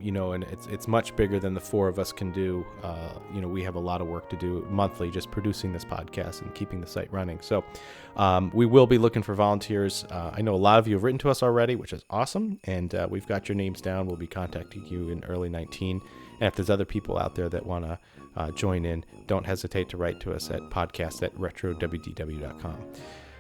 it's much bigger than the four of us can do. We have a lot of work to do monthly, just producing this podcast and keeping the site running. So we will be looking for volunteers. I know a lot of you have written to us already, which is awesome, and we've got your names down. We'll be contacting you in early 2019. And if there's other people out there that want to join in, don't hesitate to write to us at podcast@retrowdw.com.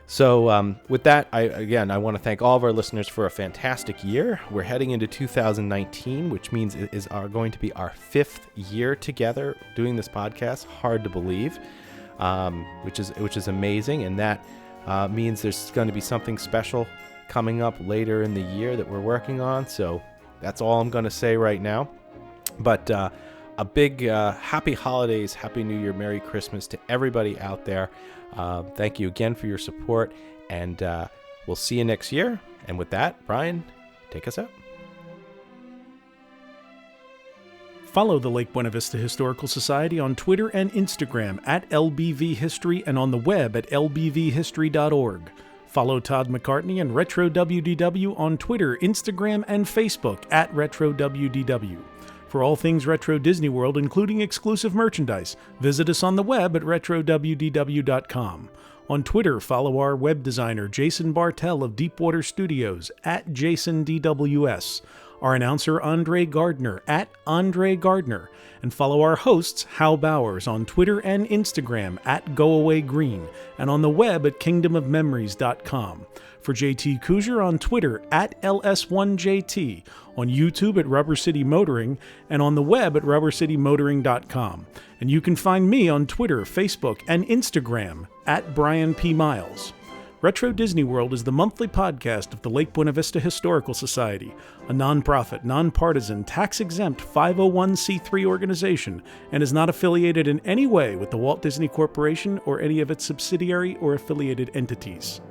So with that, I want to thank all of our listeners for a fantastic year. We're heading into 2019, which means it is going to be our 5th year together doing this podcast. Hard to believe, which is amazing, and that means there's going to be something special coming up later in the year that we're working on. So that's all I'm going to say right now. But a big happy holidays, happy New Year, Merry Christmas to everybody out there. Thank you again for your support, and we'll see you next year. And with that, Brian, take us out. Follow the Lake Buena Vista Historical Society on Twitter and Instagram at LBV History, and on the web at lbvhistory.org. Follow Todd McCartney and Retro WDW on Twitter, Instagram, and Facebook at Retro WDW. For all things Retro Disney World, including exclusive merchandise, visit us on the web at retrowdw.com. On Twitter, follow our web designer Jason Bartell of Deepwater Studios at JasonDWS. our announcer Andre Gardner at Andre Gardner, and follow our hosts Hal Bowers on Twitter and Instagram at GoAwayGreen, and on the web at kingdomofmemories.com. For JT Cougar on Twitter at LS1JT, on YouTube at Rubber City Motoring, and on the web at rubbercitymotoring.com. And you can find me on Twitter, Facebook, and Instagram at Brian P. Miles. Retro Disney World is the monthly podcast of the Lake Buena Vista Historical Society, a nonprofit, nonpartisan, tax-exempt 501c3 organization, and is not affiliated in any way with the Walt Disney Corporation or any of its subsidiary or affiliated entities.